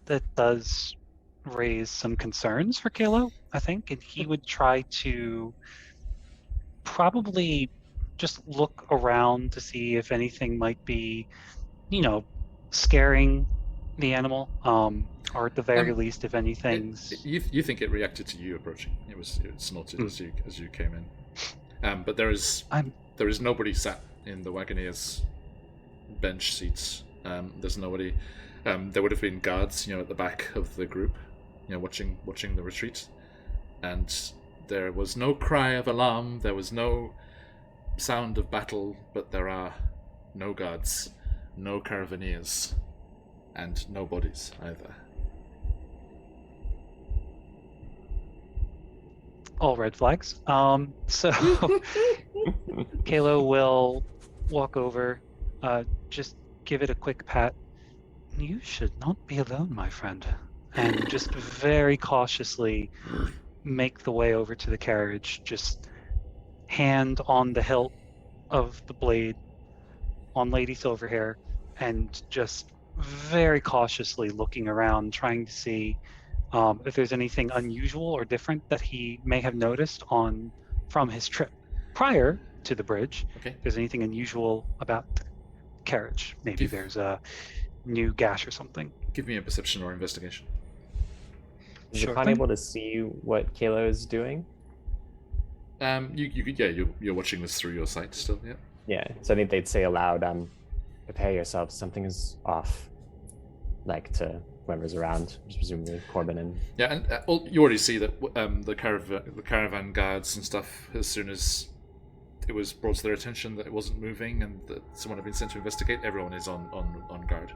That does raise some concerns for Kalo, I think, and he would try to probably just look around to see if anything might be, scaring the animal, or at the very least, if anything's. You think it reacted to you approaching? It snorted as you came in. But there is nobody sat in the Wagoneer's bench seats. There's nobody. There would have been guards, at the back of the group, watching the retreat, and there was no cry of alarm. There was no sound of battle, but there are no guards, no caravaneers, and no bodies either. All red flags. So Kalo will walk over, just give it a quick pat. You should not be alone, my friend. And just very cautiously make the way over to the carriage, just hand on the hilt of the blade on Lady Silverhair, and just very cautiously looking around, trying to see if there's anything unusual or different that he may have noticed from his trip prior to the bridge. Okay. If there's anything unusual about the carriage, maybe there's a new gash or something. Give me a perception or investigation. Is the Khan able to see what Kalo is doing? You're watching this through your sight still, yeah. Yeah, so I think they'd say aloud, prepare yourselves, something is off. Like to whoever's around, presumably Corbin and... Yeah, and you already see that the caravan guards and stuff, as soon as it was brought to their attention that it wasn't moving and that someone had been sent to investigate, everyone is on guard.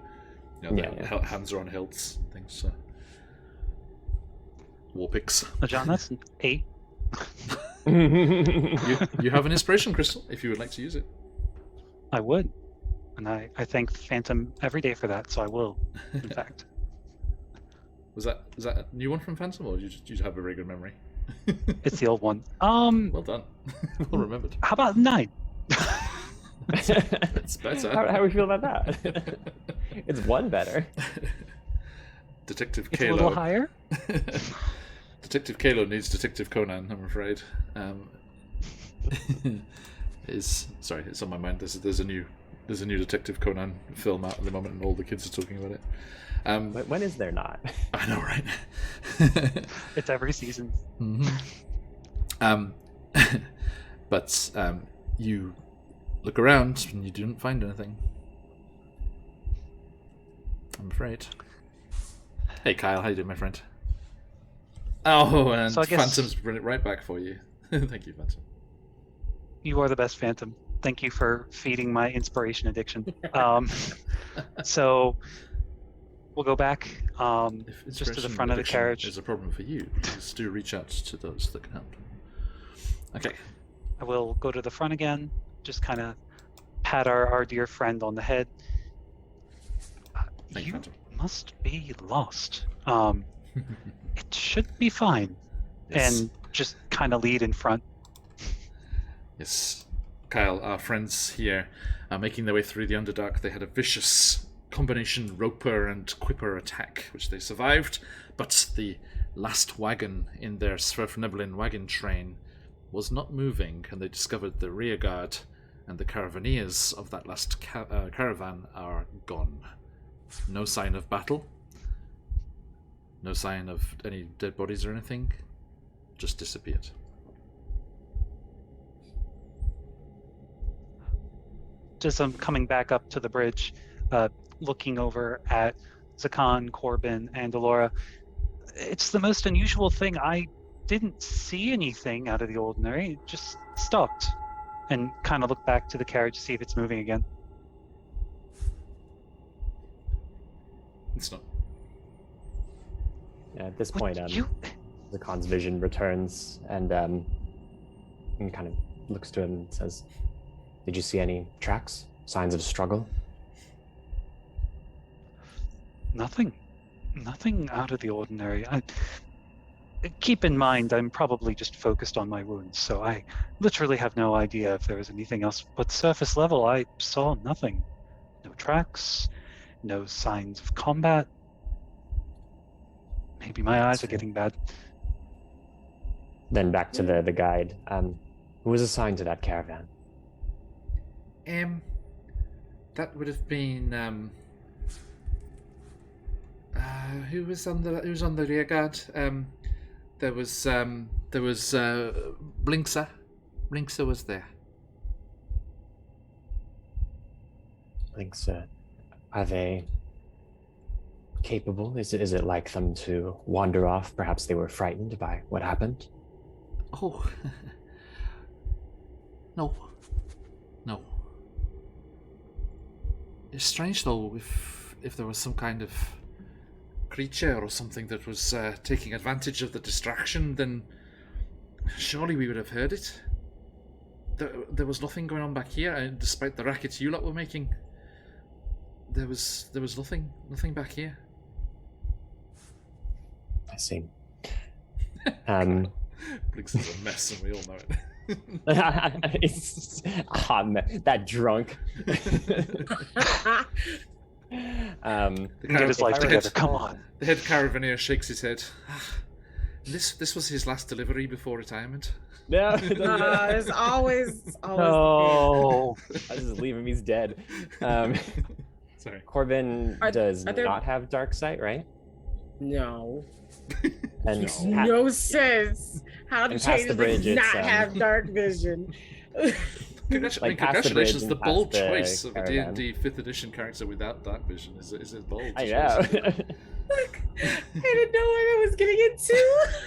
Their hands are on hilts and things, so... War picks. John, that's an 8. You have an inspiration crystal if you would like to use it. I would. And I thank Phantom every day for that, so I will, in fact. Was that a new one from Phantom, or did you have a very good memory? It's the old one. Well done. Well remembered. How about 9? It's better. How do we feel about that? It's 1 better. Detective It's Kalo. a little higher? Detective Kalo needs Detective Conan, I'm afraid. It's on my mind. There's a new Detective Conan film out at the moment, and all the kids are talking about it. But when is there not? I know, right? It's every season. Mm-hmm. But you look around and you didn't find anything, I'm afraid. Hey Kyle, how you doing, my friend? Oh, and So I guess- Phantom's bring it right back for you. Thank you, Phantom. You are the best, Phantom. Thank you for feeding my inspiration addiction. So we'll go back If just to the inspiration front of the addiction carriage. is a problem for you, please do reach out to those that can help. Okay. I will go to the front again, just kind of pat our dear friend on the head. Thank you, You Phantom. must be lost. It should be fine. Yes. And just kind of lead in front. Yes. Kyle, our friends here are making their way through the Underdark. They had a vicious combination roper and quipper attack, which they survived, but the last wagon in their Sverfneblin wagon train was not moving, and they discovered the rear guard and the caravaneers of that last caravan are gone. No sign of battle. No sign of any dead bodies or anything. Just disappeared. Just coming back up to the bridge, looking over at Zakan, Corbin, and Delora. It's the most unusual thing. I didn't see anything out of the ordinary. It just stopped and kind of looked back to the carriage to see if it's moving again. It's not. At this What, point, you? the Khan's vision returns and kind of looks to him and says, "Did you see any tracks, signs of struggle?" Nothing. Nothing out of the ordinary. Keep in mind, I'm probably just focused on my wounds, so I literally have no idea if there was anything else. But surface level, I saw nothing. No tracks, no signs of combat. Maybe my eyes are getting bad. Then back to the guide. Who was assigned to that caravan? That would have been who was on the rear guard? There was Blinkser. Blinkser was there. Thanks. Are they capable? Is it like them to wander off? Perhaps they were frightened by what happened? Oh. No. It's strange though if there was some kind of creature or something that was taking advantage of the distraction, then surely we would have heard it. There was nothing going on back here, and despite the rackets you lot were making, there was nothing back here. I see. Blinks is a mess, and we all know it. It's that drunk. Get his life together. Come on. The head caravaneer shakes his head. This was his last delivery before retirement. No, It's always no. I was just leave him. He's dead. Sorry. Corbin does are there- not have dark sight, right? No. And Makes no sense. How do and past the bridge, changes it's, not have dark vision? Congratulations, the bold past the choice of a caravan. D&D 5th edition character without dark vision is bold. I know. Look, I didn't know what I was getting into.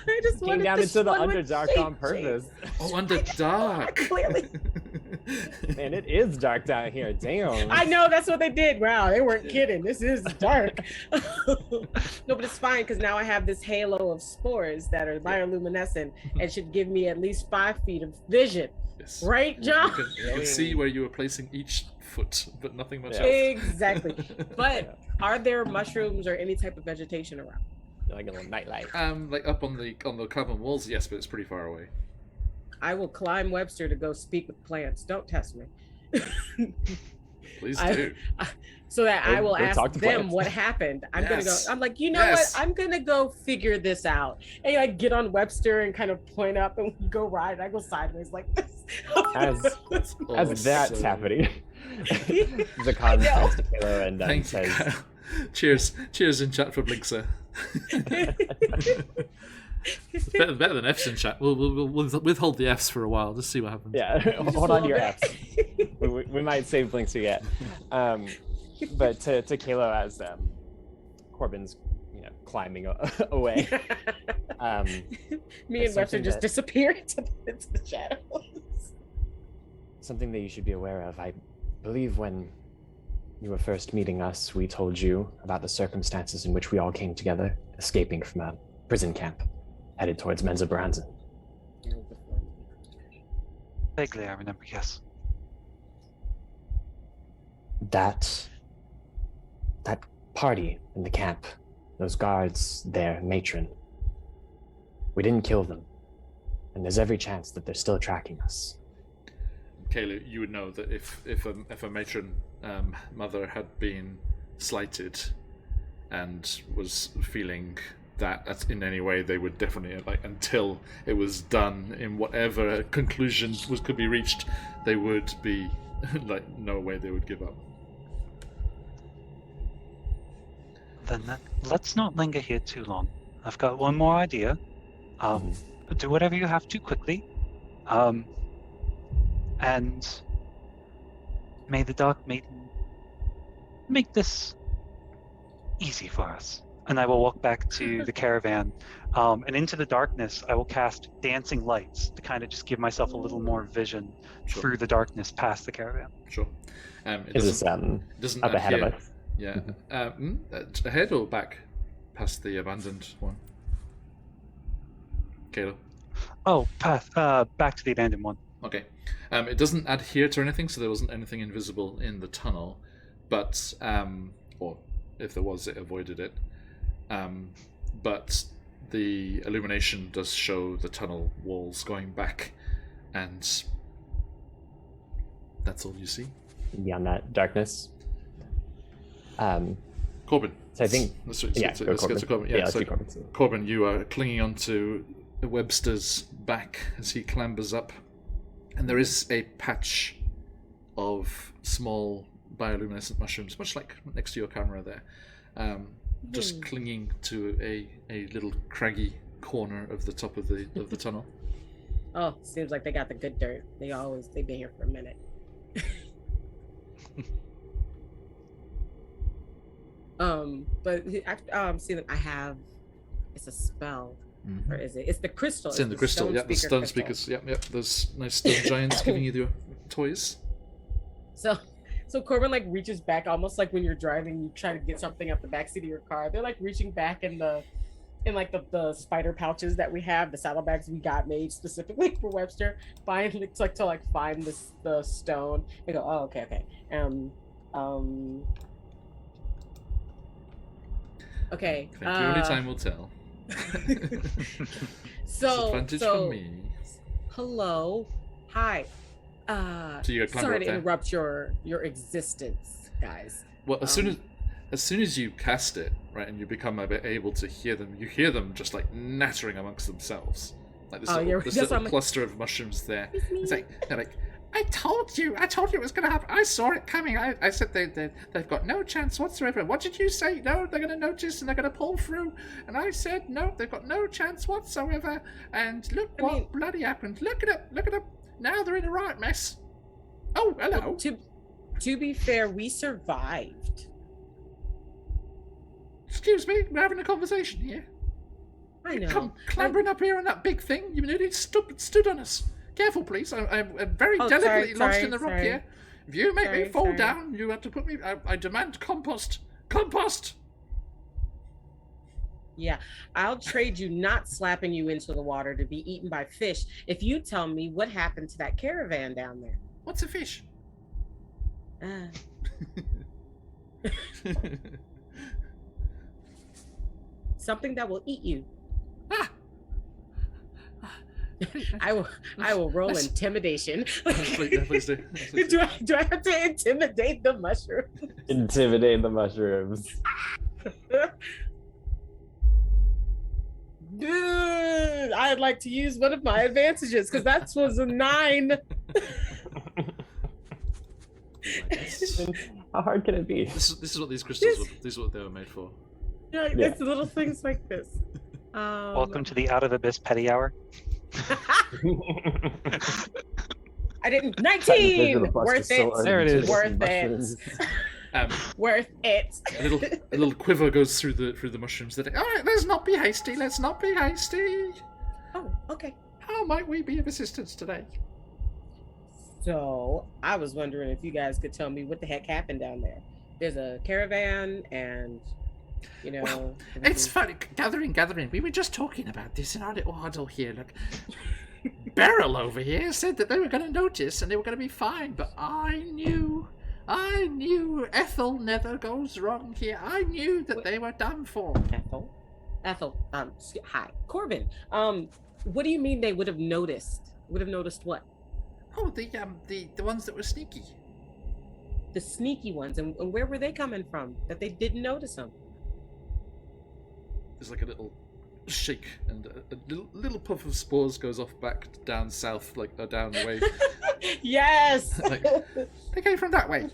I just Came wanted down this into the one with Underdark shape on purpose. Oh, Underdark. Clearly. Man, it is dark down here. Damn. I know, that's what they did. Wow, they weren't kidding. This is dark. No, but it's fine because now I have this halo of spores that are bioluminescent and should give me at least 5 feet of vision. Yes. Right, John? You can see where you were placing each foot, but nothing much else. Exactly. But are there mushrooms or any type of vegetation around? Like a little nightlight. Like up on the carbon walls, yes, but it's pretty far away. I will climb Webster to go speak with plants. Don't test me. Please do. So that I will Go ask talk to them plants. what happened. I'm gonna go. Yes. I'm like, you know Yes. what? I'm gonna go figure this out. And I get on Webster and kind of point up, and we go right. I go sideways like this. As Always that's so- happening, the con turns to Kilo and Thank you, says, Kyle. Cheers in chat for Blinkser. It's better than F's in chat. We'll withhold the F's for a while. Just see what happens. "Yeah, hold on to your F's. We might save Blinks yet." But to Kalo as Corbin's climbing away. Me It's and Webster something just that- disappear into the shadows. Something that you should be aware of. I believe when you were first meeting us, we told you about the circumstances in which we all came together, escaping from a prison camp, headed towards Menza Baranzan. Vaguely, I remember, yes. That party in the camp, those guards, their matron, we didn't kill them. And there's every chance that they're still tracking us. Kayla, you would know that if a matron mother had been slighted and was feeling that in any way, they would definitely, until it was done in whatever conclusion could be reached, they would be no way they would give up. Then let's not linger here too long. I've got one more idea. Do whatever you have to quickly. And may the Dark Maiden make this easy for us. And I will walk back to the caravan. And into the darkness, I will cast dancing lights to kind of just give myself a little more vision through the darkness past the caravan. Sure. Is this doesn't up ahead of adhere- us? Yeah. Ahead or back past the abandoned one? Caleb? Oh, path. Back to the abandoned one. Okay. It doesn't adhere to anything, so there wasn't anything invisible in the tunnel, but or if there was, it avoided it. But the illumination does show the tunnel walls going back, and that's all you see. Beyond that darkness. Corbin. So I think Let's go get to Corbin. let's So do Corbin. Corbin, you are clinging onto Webster's back as he clambers up, and there is a patch of small bioluminescent mushrooms, much like next to your camera there, just clinging to a little craggy corner of the top of the tunnel. Oh, seems like they got the good dirt. They've been here for a minute. But see that I have. It's a spell, or is it? It's the crystal. It's in the crystal. Yeah, the stone speakers. Yep. Those nice stone giants giving you their toys. So Corbin like reaches back, almost like when you're driving, you try to get something up the backseat of your car. They're like reaching back in the spider pouches that we have, the saddlebags we got made specifically for Webster. Find the stone. They go, oh, okay. Okay. Thank you. Only time will tell. Disadvantage for me. Hello. Hi. So you climb sorry up to there. interrupt your existence, guys. Well, as soon as you cast it, right, and you become a bit able to hear them, you hear them just like nattering amongst themselves, like this little cluster of mushrooms there. It's like they're like, I told you it was going to happen. I saw it coming. I said they've got no chance whatsoever. What did you say? No, they're going to notice and they're going to pull through. And I said no, they've got no chance whatsoever. And look what bloody happened. Look at it. Now they're in a right mess. Oh, hello. To be fair, we survived. Excuse me, we're having a conversation here. I know. Come clambering up here on that big thing. You nearly stood on us. Careful, please. I'm very delicately lost in the rock here. If you make me fall down, you have to put me. I demand compost. Compost. Yeah, I'll trade you not slapping you into the water to be eaten by fish if you tell me what happened to that caravan down there. What's a fish? Something that will eat you. Ah. I will roll intimidation. Please do. Do I have to intimidate the mushrooms? Intimidate the mushrooms. Dude, I'd like to use one of my advantages because that was a 9. How hard can it be? This is what these crystals were. These are what they were made for. Yeah, it's little things like this. Welcome to the Out of Abyss Petty Hour. I didn't. 19. Worth it. There it is. Worth it. Worth it. A little quiver goes through the mushrooms. That all right, let's not be hasty. Let's not be hasty. Oh, okay. How might we be of assistance today? So I was wondering if you guys could tell me what the heck happened down there. There's a caravan, and well, it's funny. Gathering. We were just talking about this in our little huddle here. Look, Beryl over here said that they were going to notice and they were going to be fine, but I knew Ethel never goes wrong here. I knew that they were done for. Ethel. Hi, Corbin. What do you mean they would have noticed? Would have noticed what? Oh, the ones that were sneaky. The sneaky ones, and where were they coming from that they didn't notice them? There's like a little shake, and a little puff of spores goes off back down south, like down the way. Yes. Like, they came from that way.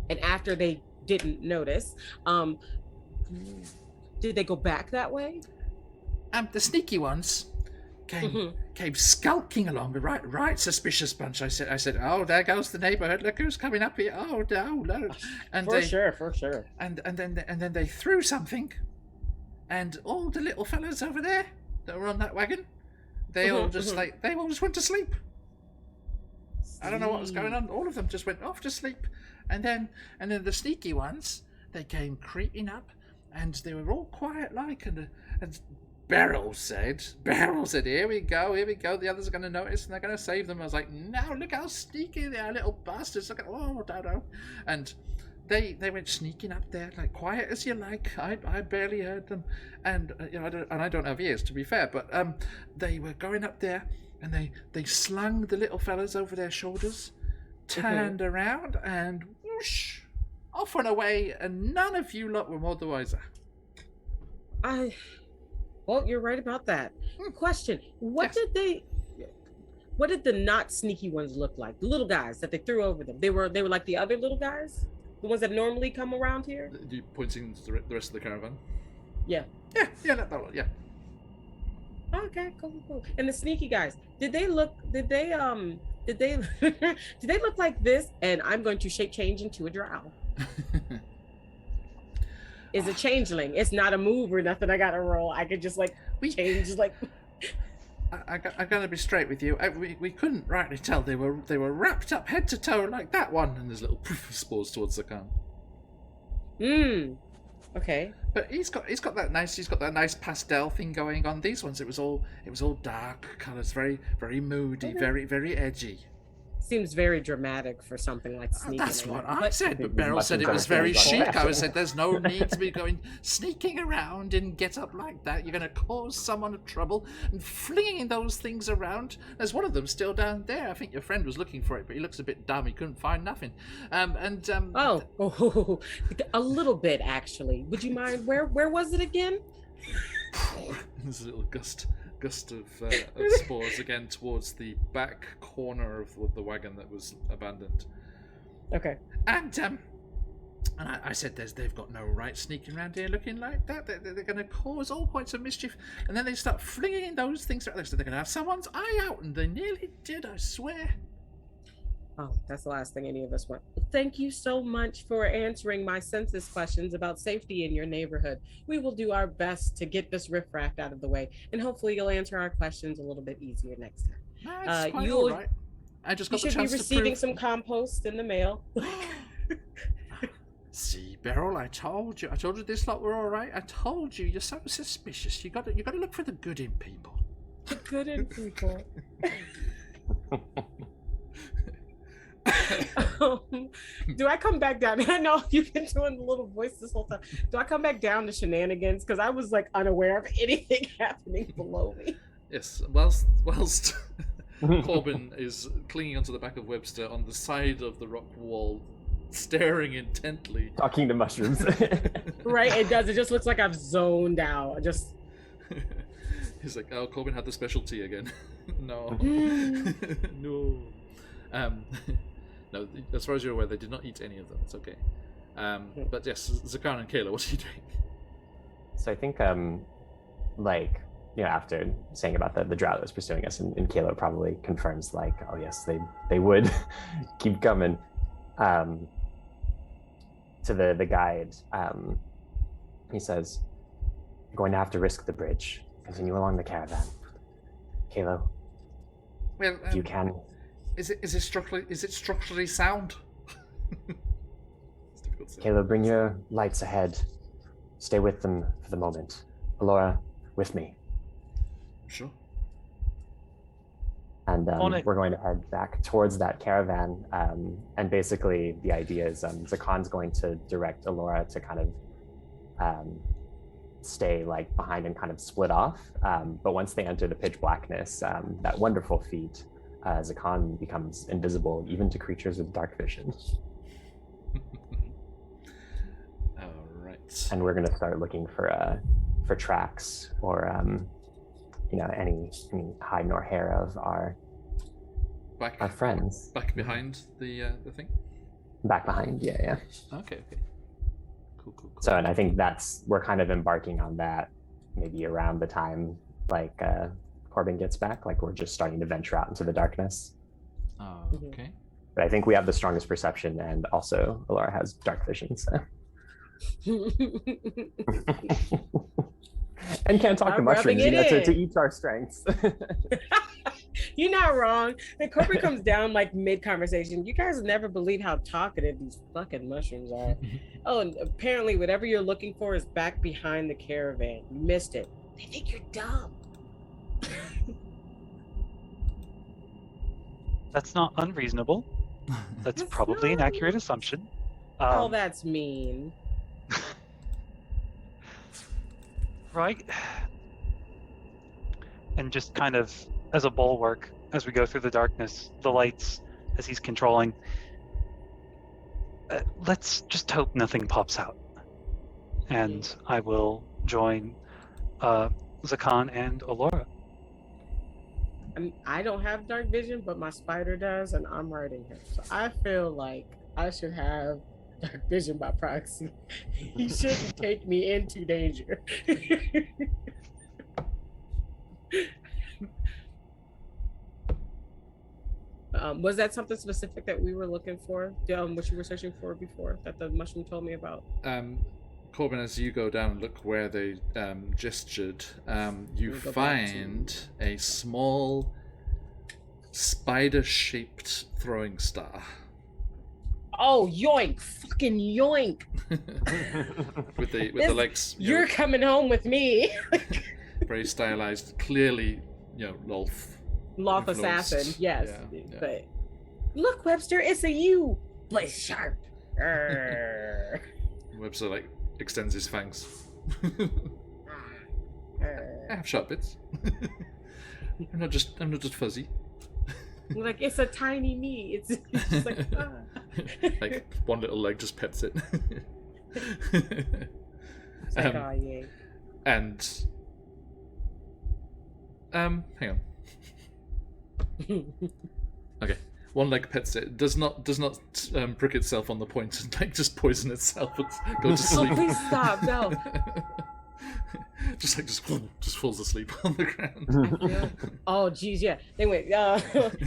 And after they didn't notice, did they go back that way? The sneaky ones came skulking along, a right suspicious bunch. I said, oh, there goes the neighborhood. Look who's coming up here. Oh no. And for sure. And then they threw something, and all the little fellas over there that were on that wagon, they all just went to sleep. I don't know what was going on. All of them just went off to sleep, and then the sneaky ones, they came creeping up, and they were all quiet like, and Beryl said, here we go, the others are going to notice and they're going to save them. I was like, no, look how sneaky they are, little bastards. Look at, oh, no. And they went sneaking up there, like, quiet as you like. I barely heard them. And, I don't have ears, to be fair, but they were going up there and they slung the little fellas over their shoulders, turned around and whoosh, off and away, and none of you lot were more the wiser. Well, you're right about that. Question: what did the not sneaky ones look like? The little guys that they threw over them. They were like the other little guys, the ones that normally come around here. You pointing to the rest of the caravan? Yeah. That one. Yeah. Okay, cool. And the sneaky guys, did they look like this? And I'm going to shape change into a drow. Is a changeling. It's not a move or nothing. I gotta roll. I could just change like. I gotta be straight with you. We couldn't rightly tell. They were wrapped up head to toe like that one, and there's little proof of spores towards the gun. Okay. But he's got that nice pastel thing going on. These ones, it was all dark colours, very very moody, very very edgy. Seems very dramatic for something like sneaking. That's what I said, but Beryl said it was very chic. I said there's no need to be going sneaking around in get up like that. You're going to cause someone trouble and flinging those things around. There's one of them still down there. I think your friend was looking for it, but he looks a bit dumb. He couldn't find nothing. A little bit actually. Would you mind? Where was it again? There's a little gust of spores again towards the back corner of the wagon that was abandoned. Okay. And I said, they've got no right sneaking around here looking like that. They're going to cause all points of mischief. And then they start flinging those things around. They said they're going to have someone's eye out, and they nearly did, I swear. Oh, that's the last thing any of us want. Thank you so much for answering my census questions about safety in your neighborhood. We will do our best to get this riffraff out of the way, and hopefully you'll answer our questions a little bit easier next time. That's quite all right. I just got the chance to You should be receiving some compost in the mail. See, Beryl, I told you this lot were all right. I told you, you're so suspicious. You got to look for the good in people. The good in people. Do I come back down? I know you've been doing the little voice this whole time. Do I come back down to shenanigans? Because I was unaware of anything happening below me. Yes, whilst Corbin is clinging onto the back of Webster on the side of the rock wall, staring intently. Talking to mushrooms. Right, it does. It just looks like I've zoned out. He's like, oh, Corbin had the specialty again. No. No. No, as far as you're aware, they did not eat any of them. It's okay. But yes, Zakar and Kayla, what are you doing? So I think, after saying about the drought that was pursuing us, and Kayla probably confirms, oh yes, they would keep coming. To the guide, he says, "You're going to have to risk the bridge. Continue along the caravan, Kayla. Well, if you can." Is it structurally sound? It's difficult to say. Caleb, bring your lights ahead. Stay with them for the moment. Alora, with me. Sure. And we're going to head back towards that caravan. And basically, the idea is Zakan's going to direct Alora to kind of stay behind and kind of split off. But once they enter the pitch blackness, that wonderful feat. Zakan becomes invisible even to creatures with dark vision. All right. And we're going to start looking for tracks or any hide nor hair of our friends. Back behind the thing. Back behind, yeah. Okay. Cool. So, and I think we're kind of embarking on that maybe around the time Corbin gets back, we're just starting to venture out into the darkness. Oh, okay. But I think we have the strongest perception, and also Alora has dark vision, so. And can't talk to mushrooms, to each our strengths. You're not wrong. And Corbin comes down mid-conversation. You guys never believe how talkative these fucking mushrooms are. Oh, and apparently whatever you're looking for is back behind the caravan. You missed it. They think you're dumb. That's not unreasonable. That's That's probably an not- accurate assumption. Oh, that's mean. Right? And just kind of as a bulwark, as we go through the darkness, the lights, as he's controlling, let's just hope nothing pops out. And I will join Zakan and Alora. I don't have dark vision, but my spider does, and I'm riding him. So I feel like I should have dark vision by proxy. He shouldn't take me into danger. Was that something specific that we were looking for? What you were searching for before that the mushroom told me about? Corbin, as you go down and look where they gestured, you find a small spider-shaped throwing star. Oh, yoink! Fucking yoink! with the legs. You're coming home with me. Very stylized, clearly, Loth influenced. assassin, yes. Yeah. But look, Webster, it's a you. Blaze sharp. Webster extends his fangs. I have sharp bits. I'm not just fuzzy. Like it's a tiny me. It's just like one little leg just pets it. It's like, oh yeah. And hang on. Okay, one leg pets it. Does not prick itself on the point and just poison itself and go to sleep. Oh, please stop! No. just falls asleep on the ground. Oh geez, yeah. Anyway,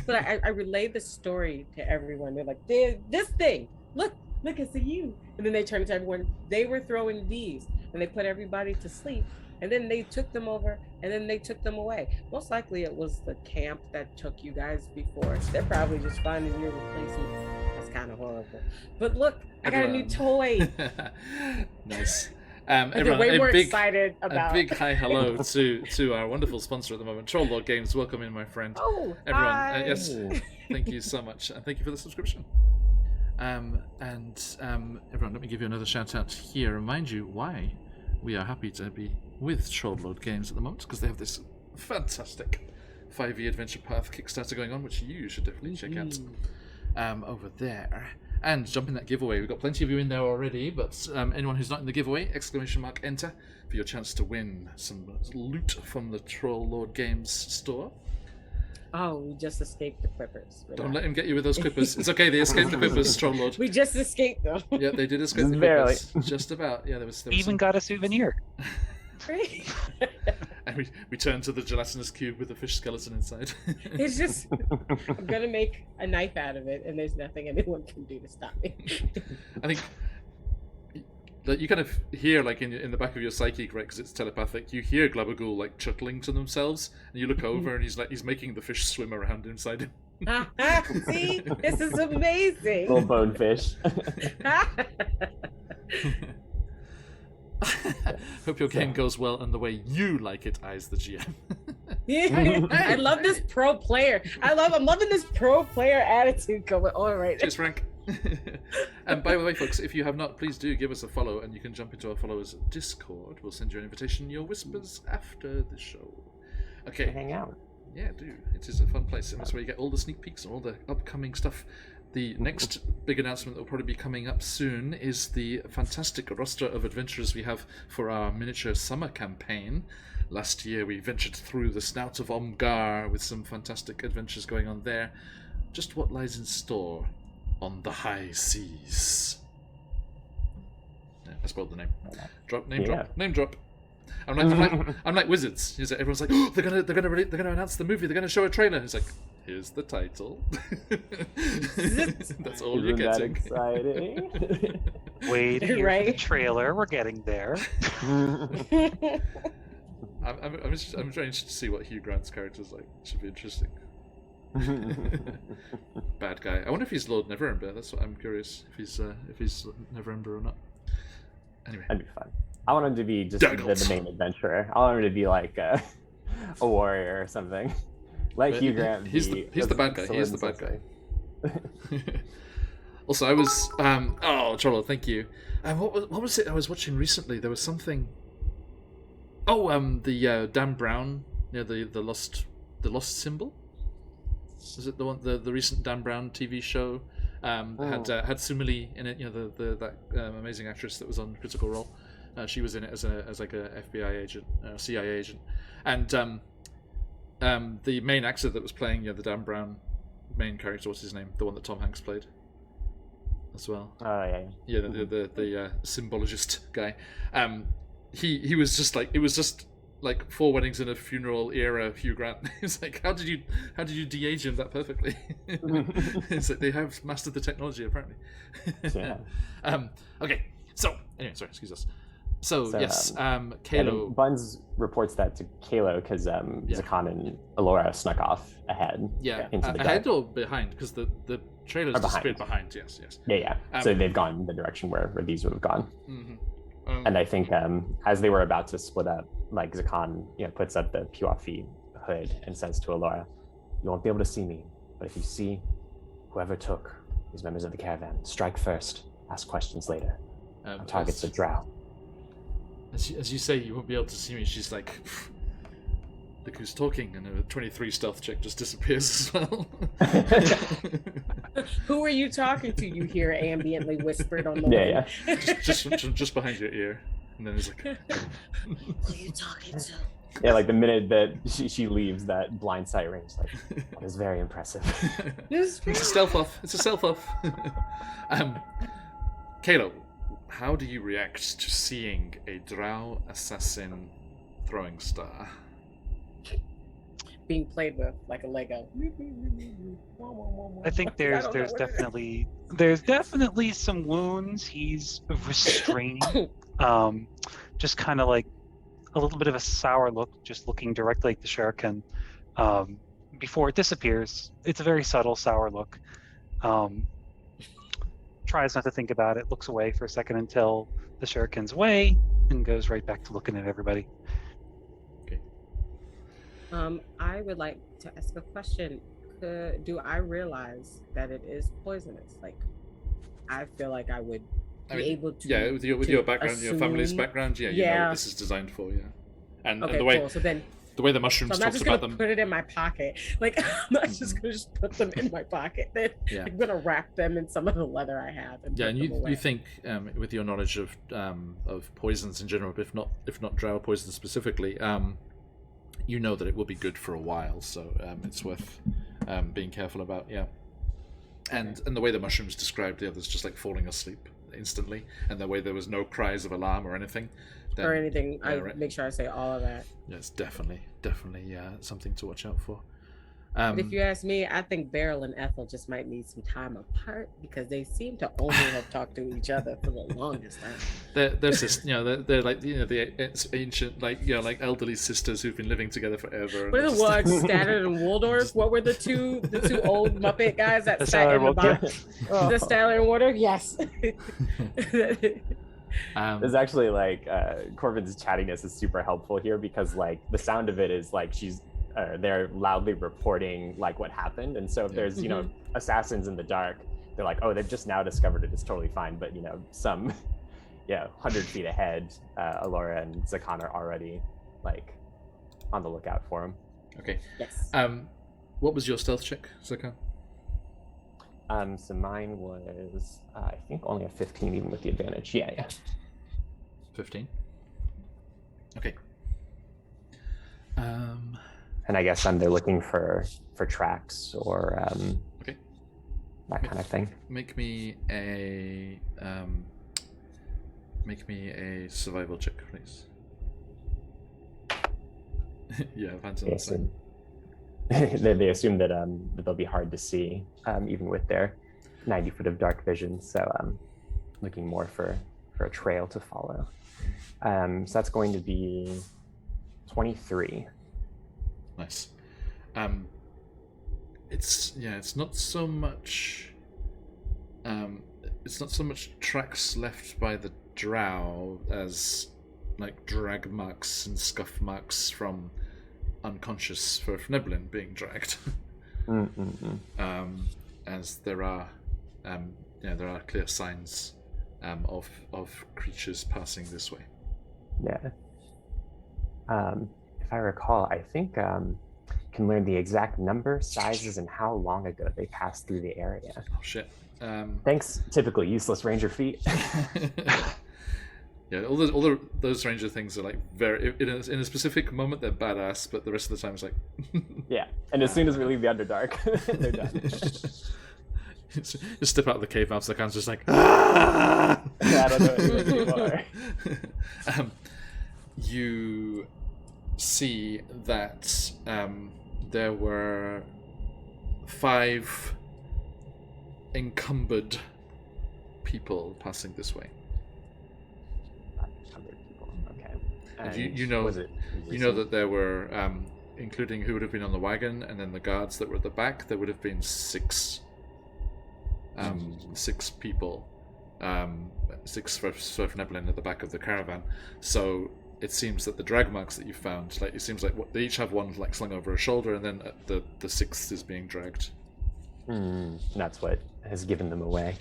but I relayed the story to everyone. They're like, this thing. Look, it's a you. And then they turned to everyone. They were throwing these, and they put everybody to sleep. And then they took them over, and then they took them away. Most likely it was the camp that took you guys before. So they're probably just finding your replacement. That's kind of horrible. But look, I got a new toy. Nice. They're way more excited about. A big hi hello to our wonderful sponsor at the moment, Troll Lord Games. Welcome in, my friend. Oh, everyone. hi. Yes, thank you so much, and thank you for the subscription. Everyone, let me give you another shout out here. Remind you why we are happy to be with Troll Lord Games at the moment, because they have this fantastic 5e Adventure Path Kickstarter going on, which you should definitely check out over there. And jump in that giveaway. We've got plenty of you in there already, but anyone who's not in the giveaway, ! Enter for your chance to win some loot from the Troll Lord Games store. Oh, we just escaped the Clippers. Don't let him get you with those Clippers. It's okay, they escaped the Clippers, Troll Lord. We just escaped them. Yeah, they did escape the Clippers. Just about. Yeah, there was Even some... got a souvenir. And we turned to the gelatinous cube with the fish skeleton inside. It's just, I'm gonna make a knife out of it, and there's nothing anyone can do to stop me. I think that you kind of hear, in the back of your psyche, right, because it's telepathic, you hear Glabagool chuckling to themselves, and you look over and he's making the fish swim around inside him. See, this is amazing. Little bonefish. Hope your game goes well and the way you like it, Eyes the GM. I love this pro player. I'm loving this pro player attitude going on right now. Cheers, Frank. And by the way, folks, if you have not, please do give us a follow, and you can jump into our followers Discord. We'll send you an invitation, your whispers after the show. Okay. Hang out. Yeah, do. It is a fun place, and that's where you get all the sneak peeks and all the upcoming stuff. The next big announcement that will probably be coming up soon is the fantastic roster of adventurers we have for our miniature summer campaign. Last year we ventured through the snout of Omgar with some fantastic adventures going on there. Just what lies in store on the high seas. Yeah, I spoiled the name. Name drop. I'm like wizards. Everyone's like, oh, they're gonna announce the movie. They're gonna show a trailer. It's like, here's the title. That's all you're getting. That exciting? Wait, here's Right? the trailer. We're getting there. I'm trying to see what Hugh Grant's character's like. Should be interesting. Bad guy. I wonder if he's Lord Neverember. That's what I'm curious. If he's Neverember or not. Anyway, That'd be fun. I want him to be just the main adventurer. I want him to be like a warrior or something. Let Hugh Grant he's be. the bad guy. He's the bad guy. Also, I was Cholo, thank you. What was it I was watching recently? There was something. Oh, the Dan Brown, the lost symbol. Was it the one the recent Dan Brown TV show? Had Sumili in it. That amazing actress that was on Critical Role. She was in it as like a FBI agent, CIA agent, and the main actor that was playing the Dan Brown main character, what's his name? The one that Tom Hanks played as well. Oh yeah. Yeah, the symbologist guy. He was just like, it was just like 4 Weddings and a Funeral era Hugh Grant. It's like, how did you de-age him that perfectly? It's like they have mastered the technology apparently. Yeah. Okay. So anyway, sorry, excuse us. So yes, Kalo. Buns reports that to Kalo because Zakan and Alora snuck off ahead. Yeah, into the ahead dark. or behind? Because the trailers disappeared behind. Yes. Yeah. So they've gone the direction where these would have gone. Mm-hmm. And I think as they were about to split up, like Zakan, puts up the Puafi hood and says to Alora, "You won't be able to see me, but if you see whoever took these members of the caravan, strike first, ask questions later. Our target's a drow." As you say, you won't be able to see me. She's like, look who's talking, and a 23 stealth check just disappears as well. Who are you talking to? You hear ambiently whispered on the way. Yeah. just behind your ear, and then he's like, Who are you talking to? Yeah, like the minute that she leaves that blind sight range, like, that is very impressive. It's a stealth off. It's a stealth off. Kalo, how do you react to seeing a drow assassin throwing star? Being played with like a Lego. I think there's definitely some wounds. He's restrained. Just kind of like a little bit of a sour look, just looking directly at the shuriken before it disappears. It's a very subtle sour look. Tries not to think about it, looks away for a second until the shuriken's away, and goes right back to looking at everybody. Okay. I would like to ask a question. Do I realize that it is poisonous? Like, I feel like I would be able to. Yeah, with your background, your family's background, you know what this is designed for, and okay, the way cool. So then, the way the mushrooms I'm not talks just about gonna them. put it in my pocket. Like, I'm not just gonna put them in my pocket. Then I'm gonna wrap them in some of the leather I have. And Yeah, put and them away. you think with your knowledge of poisons in general, if not drow poison specifically, you know that it will be good for a while. So it's worth being careful about. Yeah, and the way the mushrooms described the others just like falling asleep instantly, and the way there was no cries of alarm or anything. Or anything. Yeah, I right. make sure I say all of that. Yeah, it's definitely something to watch out for. But if you ask me, I think Beryl and Ethel just might need some time apart because they seem to only have talked to each other for the longest time. They're they're like the ancient like elderly sisters who've been living together forever. What are the ones, Stannard and Waldorf? What were the two old Muppet guys that sat in the box? The Statler and Waldorf? Yes. There's actually like Corbin's chattiness is super helpful here because like the sound of it is like they're loudly reporting like what happened, and so if there's assassins in the dark, they're like, oh, they've just now discovered it, it's totally fine, but some 100 feet ahead, Alora and Zakan are already like on the lookout for him. Okay. Yes. What was your stealth check, Zakan? So mine was I think only a 15 even with the advantage. Yeah. 15. Okay. And I guess they're looking for tracks or okay, that kind of thing. Make me a survival check, please. Yeah, they assume that that they'll be hard to see even with their 90 foot of dark vision. So looking more for a trail to follow. So that's going to be 23. Nice. It's not so much tracks left by the drow as like drag marks and scuff marks from unconscious Sverfneblin being dragged. As there are clear signs of creatures passing this way. Yeah. If I recall, I think can learn the exact number, sizes, and how long ago they passed through the area. Oh shit! Thanks, typically useless ranger feat. Yeah, all those ranger things are like very in a specific moment they're badass, but the rest of the time it's like yeah. And as soon as we leave the Underdark, they're done. Just step out of the cave mouth, so the just like I don't know anymore. You see that there were 5 encumbered people passing this way. Okay. And you know that there were, including who would have been on the wagon, and then the guards that were at the back, there would have been 6 people, 6 Sverfneblin at the back of the caravan. So it seems that the drag marks that you found, like it seems like they each have one like slung over a shoulder, and then the 6th is being dragged. That's what has given them away.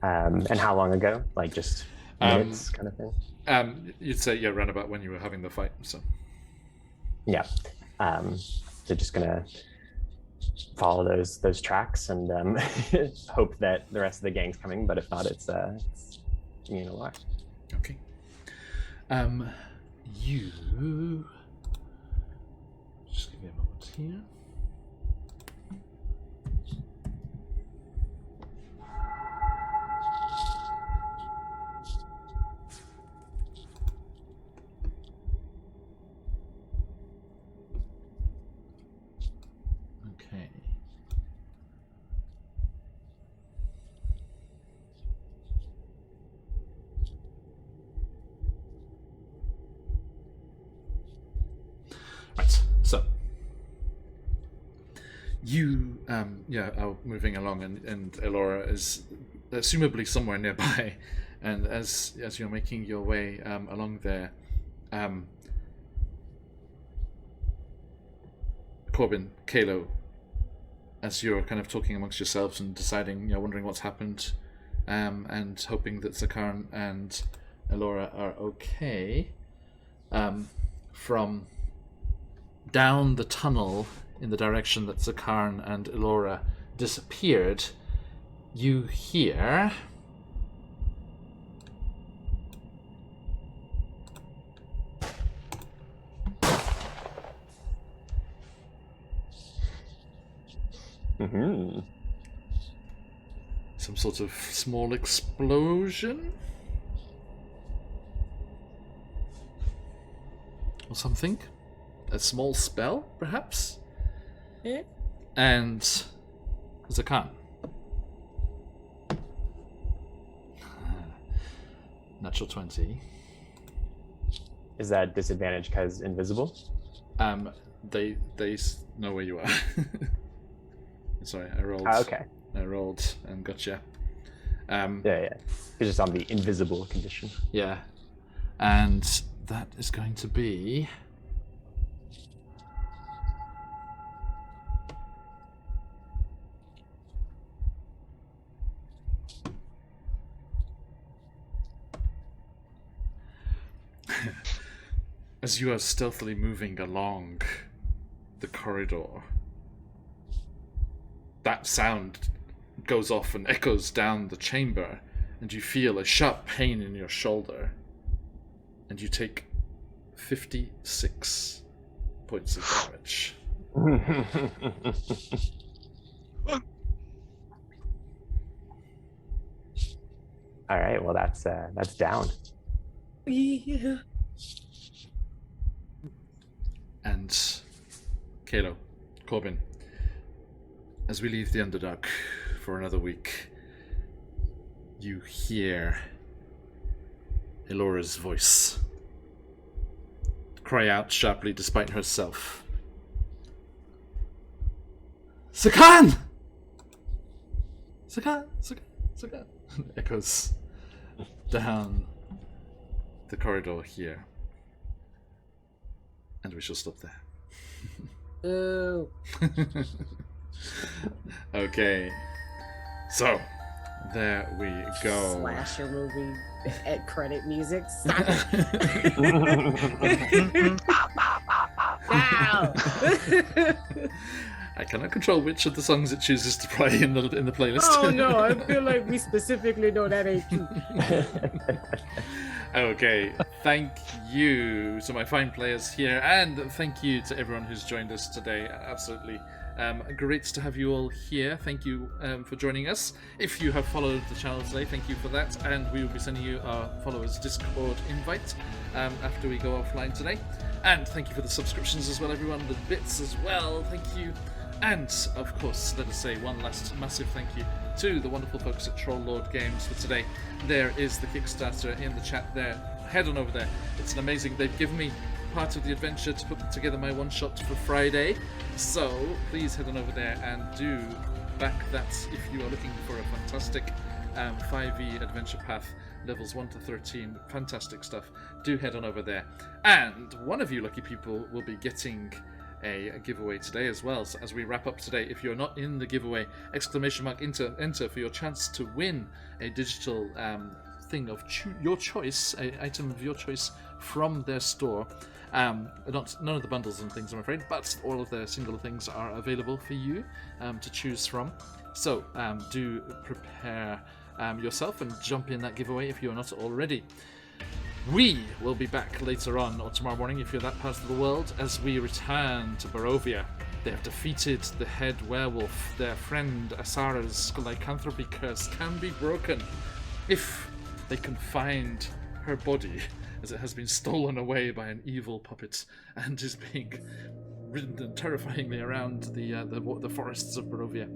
And how long ago? Like just minutes, kind of thing. You'd say around about when you were having the fight. So yeah, they're just gonna follow those tracks and hope that the rest of the gang's coming. But if not, it's me and Alar. Okay. You just give me a moment here. Okay. Right, so you are moving along, and Elora is assumably somewhere nearby, and as you're making your way along there, Corbin, Kalo, as you're kind of talking amongst yourselves and deciding, wondering what's happened, and hoping that Zakarn and Elora are okay, from down the tunnel in the direction that Zakarn and Elora disappeared, you hear some sort of small explosion or something. A small spell, perhaps? Yeah. And Zakan. Natural 20. Is that disadvantage because invisible? They know where you are. Sorry, I rolled. Okay. I rolled and gotcha. Yeah. It's just on the invisible condition. Yeah. And that is going to be... As you are stealthily moving along the corridor, that sound goes off and echoes down the chamber, and you feel a sharp pain in your shoulder, and you take 56 points of damage. All right, well that's down. Yeah. And Kalo, Corbin, as we leave the Underdark for another week, you hear Elora's voice cry out sharply despite herself. Zakan! Zakan! Zakan! Zakan! Echoes down the corridor here. And we shall stop there. Ooh. Okay. So, there we go. Slasher movie at credit music. Stop Wow. I cannot control which of the songs it chooses to play in the playlist. Oh no, I feel like we specifically know that ain't true. Okay, thank you to my fine players here, and thank you to everyone who's joined us today. Absolutely great to have you all here. Thank you for joining us. If you have followed the channel today, thank you for that, and we will be sending you our followers Discord invite after we go offline today. And thank you for the subscriptions as well, everyone, the bits as well. Thank you. And, of course, let us say one last massive thank you to the wonderful folks at Troll Lord Games for today. There is the Kickstarter in the chat there. Head on over there. It's an amazing... They've given me part of the adventure to put together my one-shot for Friday. So, please head on over there and do back that if you are looking for a fantastic 5e adventure path, levels 1 to 13. Fantastic stuff. Do head on over there. And one of you lucky people will be getting a giveaway today as well. So as we wrap up today, if you're not in the giveaway, enter for your chance to win a digital thing of your choice, an item of your choice from their store. None of the bundles and things, I'm afraid, but all of their single things are available for you to choose from. So do prepare yourself and jump in that giveaway if you're not already. We will be back later on, or tomorrow morning if you're that part of the world, as we return to Barovia. They have defeated the head werewolf. Their friend Asara's lycanthropy curse can be broken if they can find her body, as it has been stolen away by an evil puppet and is being ridden terrifyingly around the forests of Barovia.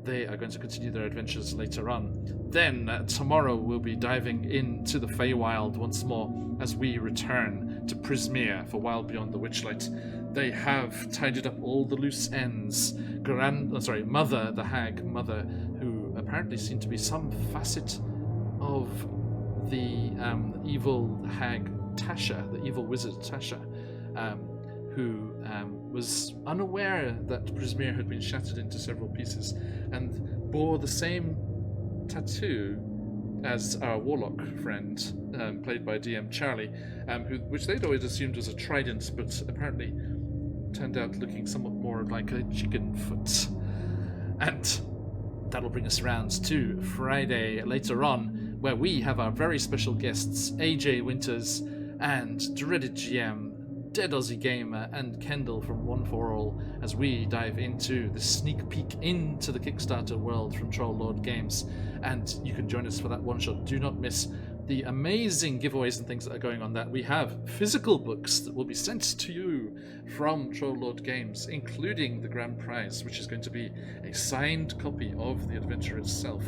They are going to continue their adventures later on. Then, tomorrow, we'll be diving into the Feywild once more as we return to Prismere for Wild Beyond the Witchlight. They have tidied up all the loose ends. Mother, the hag, Mother, who apparently seemed to be some facet of the evil hag Tasha, the evil wizard Tasha, who was unaware that Prismere had been shattered into several pieces and bore the same tattoo as our warlock friend, played by DM Charlie, which they'd always assumed was a trident, but apparently turned out looking somewhat more like a chicken foot. And that'll bring us around to Friday later on, where we have our very special guests, AJ Winters and dreaded GM Dead Aussie Gamer and Kendall from One for All, as we dive into the sneak peek into the Kickstarter world from Troll Lord Games. And you can join us for that one shot. Do not miss the amazing giveaways and things that are going on. That we have physical books that will be sent to you from Troll Lord Games, including the grand prize, which is going to be a signed copy of the adventure itself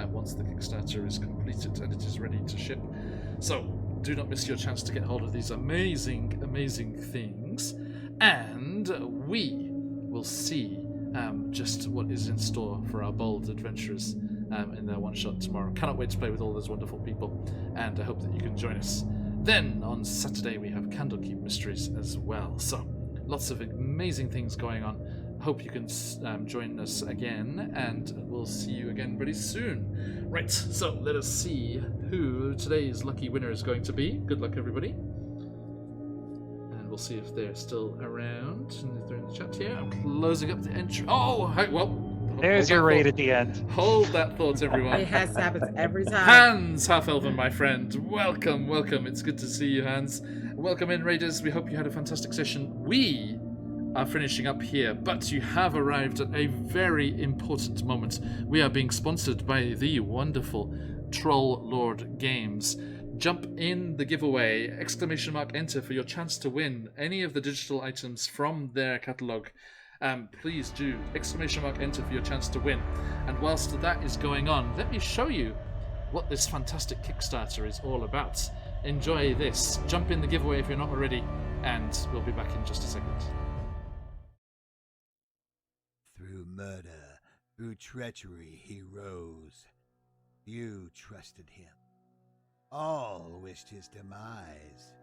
once the Kickstarter is completed and it is ready to ship. So do not miss your chance to get hold of these amazing, amazing things. And we will see just what is in store for our bold adventurers in their one-shot tomorrow. Cannot wait to play with all those wonderful people, and I hope that you can join us. Then, on Saturday, we have Candlekeep Mysteries as well. So, lots of amazing things going on. Hope you can join us again, and we'll see you again very soon. Right, so let us see who today's lucky winner is going to be. Good luck, everybody. And we'll see if they're still around. And if they're in the chat here, I'm closing up the entry. Oh, hi, well. There's your raid at the end. Hold that thought, everyone. It has happens every time. Hans Half-Elven, my friend. Welcome, welcome. It's good to see you, Hans. Welcome in, Raiders. We hope you had a fantastic session. We are finishing up here, but you have arrived at a very important moment. We are being sponsored by the wonderful Troll Lord Games. Jump in the giveaway, !enter for your chance to win any of the digital items from their catalogue. Please do, !enter for your chance to win. And whilst that is going on, let me show you what this fantastic Kickstarter is all about. Enjoy this. Jump in the giveaway if you're not already, and we'll be back in just a second. Through murder, through treachery, he rose. You trusted him. All wished his demise.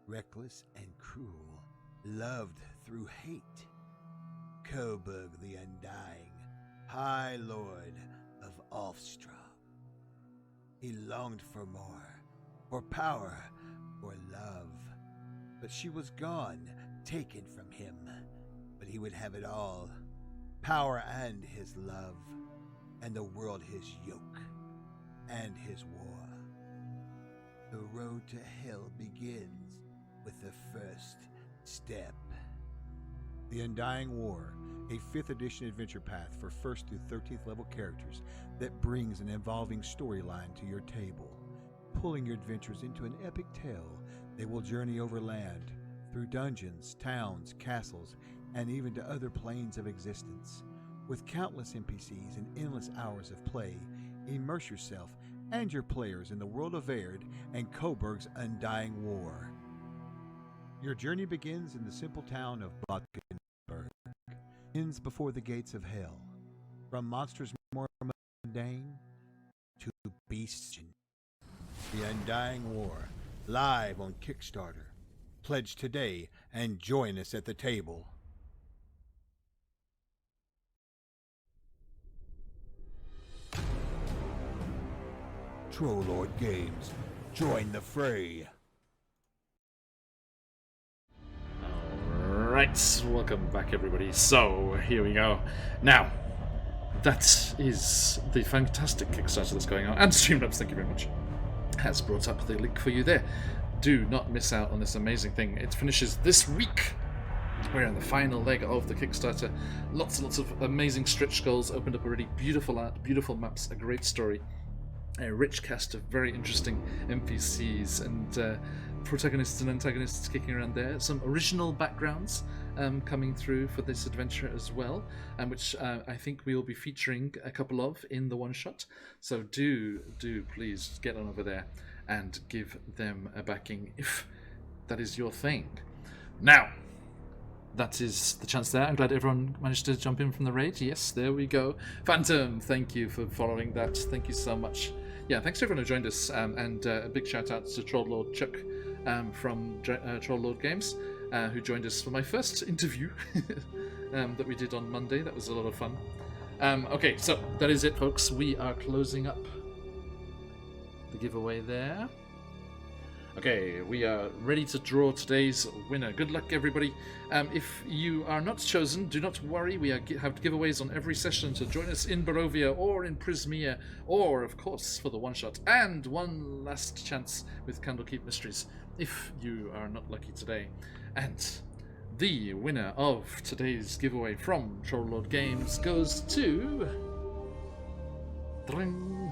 Reckless and cruel, loved through hate. Coburg the Undying, High Lord of Ulfstra. He longed for more, for power, for love. But she was gone, taken from him. But he would have it all. Power and his love, and the world his yoke, and his war. The road to hell begins with the first step. The Undying War, a 5th edition adventure path for 1st through 13th level characters that brings an evolving storyline to your table. Pulling your adventures into an epic tale, they will journey over land, through dungeons, towns, castles, and even to other planes of existence. With countless NPCs and endless hours of play, immerse yourself and your players in the world of Aird and Coburg's Undying War. Your journey begins in the simple town of Blankenberg, ends before the gates of hell. From monsters more mundane to beasts. The Undying War, live on Kickstarter. Pledge today and join us at the table. Trollord Games, join the fray. Alright, welcome back everybody. So, here we go. Now, that is the fantastic Kickstarter that's going on. And Streamlabs, thank you very much, has brought up the link for you there. Do not miss out on this amazing thing. It finishes this week. We're in the final leg of the Kickstarter. Lots and lots of amazing stretch goals opened up already. Beautiful art, beautiful maps, a great story. A rich cast of very interesting NPCs and protagonists and antagonists kicking around there. Some original backgrounds coming through for this adventure as well, which I think we will be featuring a couple of in the one-shot. So do please get on over there and give them a backing if that is your thing. Now, that is the chance there. I'm glad everyone managed to jump in from the raid. Yes, there we go. Phantom, thank you for following that. Thank you so much. Yeah, thanks to everyone who joined us, and a big shout out to Trollord Chuck from Trollord Games, who joined us for my first interview that we did on Monday. That was a lot of fun. Okay, so that is it, folks. We are closing up the giveaway there. Okay, we are ready to draw today's winner. Good luck, everybody. If you are not chosen, do not worry. We have giveaways on every session, so join us in Barovia or in Prismia, or, of course, for the one-shot. And one last chance with Candlekeep Mysteries, if you are not lucky today. And the winner of today's giveaway from Trollord Games goes to...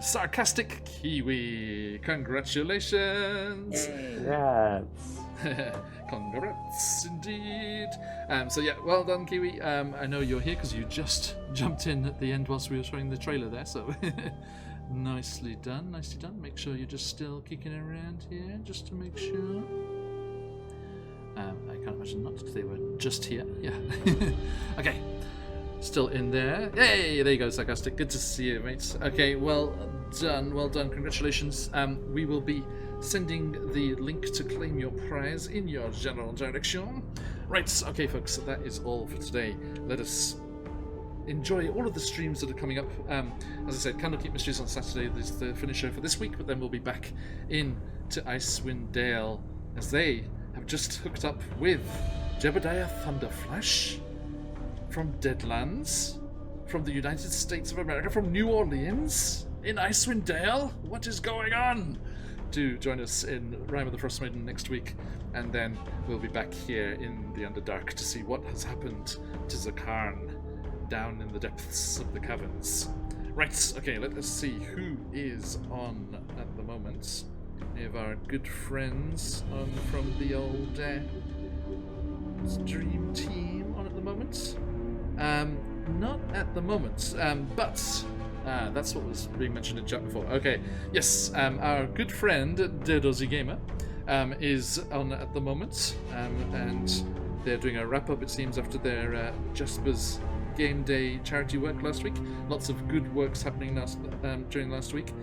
Sarcastic Kiwi. Congratulations. Congrats. Congrats indeed. So yeah, well done, Kiwi. I know you're here because you just jumped in at the end whilst we were showing the trailer there, so nicely done, nicely done. Make sure you're just still kicking around here just to make sure. I can't imagine not because they were just here. Yeah. Okay. Still in there. Hey, there you go, Sarcastic. Good to see you, mates. Okay, well done, well done. Congratulations. We will be sending the link to claim your prize in your general direction. Right, okay, folks, that is all for today. Let us enjoy all of the streams that are coming up. As I said, Candlekeep Mysteries on Saturday is the finisher for this week, but then we'll be back in to Icewind Dale as they have just hooked up with Jebediah Thunderflash from Deadlands, from the United States of America, from New Orleans, in Icewind Dale. What is going on? Do join us in Rime of the Frost Maiden next week, and then we'll be back here in the Underdark to see what has happened to Zakarn down in the depths of the caverns. Right, okay, let us see who is on at the moment. Any of our good friends on from the old stream team on at the moment? Not at the moment, but that's what was being mentioned in chat before. Okay, yes, our good friend Dedozy Gamer is on at the moment, and they're doing a wrap up, it seems, after their Jasper's Game Day charity work last week. Lots of good works happening during last week.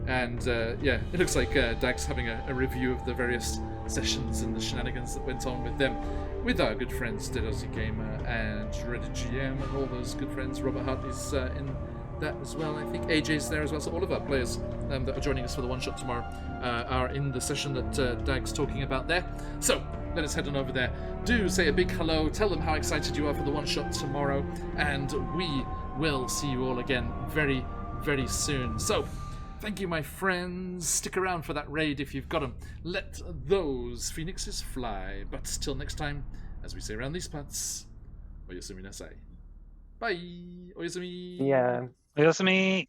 And yeah, it looks like Dag's having a review of the various sessions and the shenanigans that went on with them, with our good friends Dedozy Gamer and Reddit GM and all those good friends. Robert Hartley's in that as well. I think AJ's there as well. So all of our players that are joining us for the one-shot tomorrow are in the session that Dag's talking about there. So let us head on over there. Do say a big hello. Tell them how excited you are for the one-shot tomorrow. And we will see you all again very, very soon. So thank you, my friends. Stick around for that raid if you've got them. Let those phoenixes fly. But till next time, as we say around these parts, Oyasumi Nasai. Bye. Oyasumi. Yeah. Yosemi.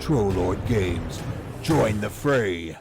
Troll Lord Games, join the fray.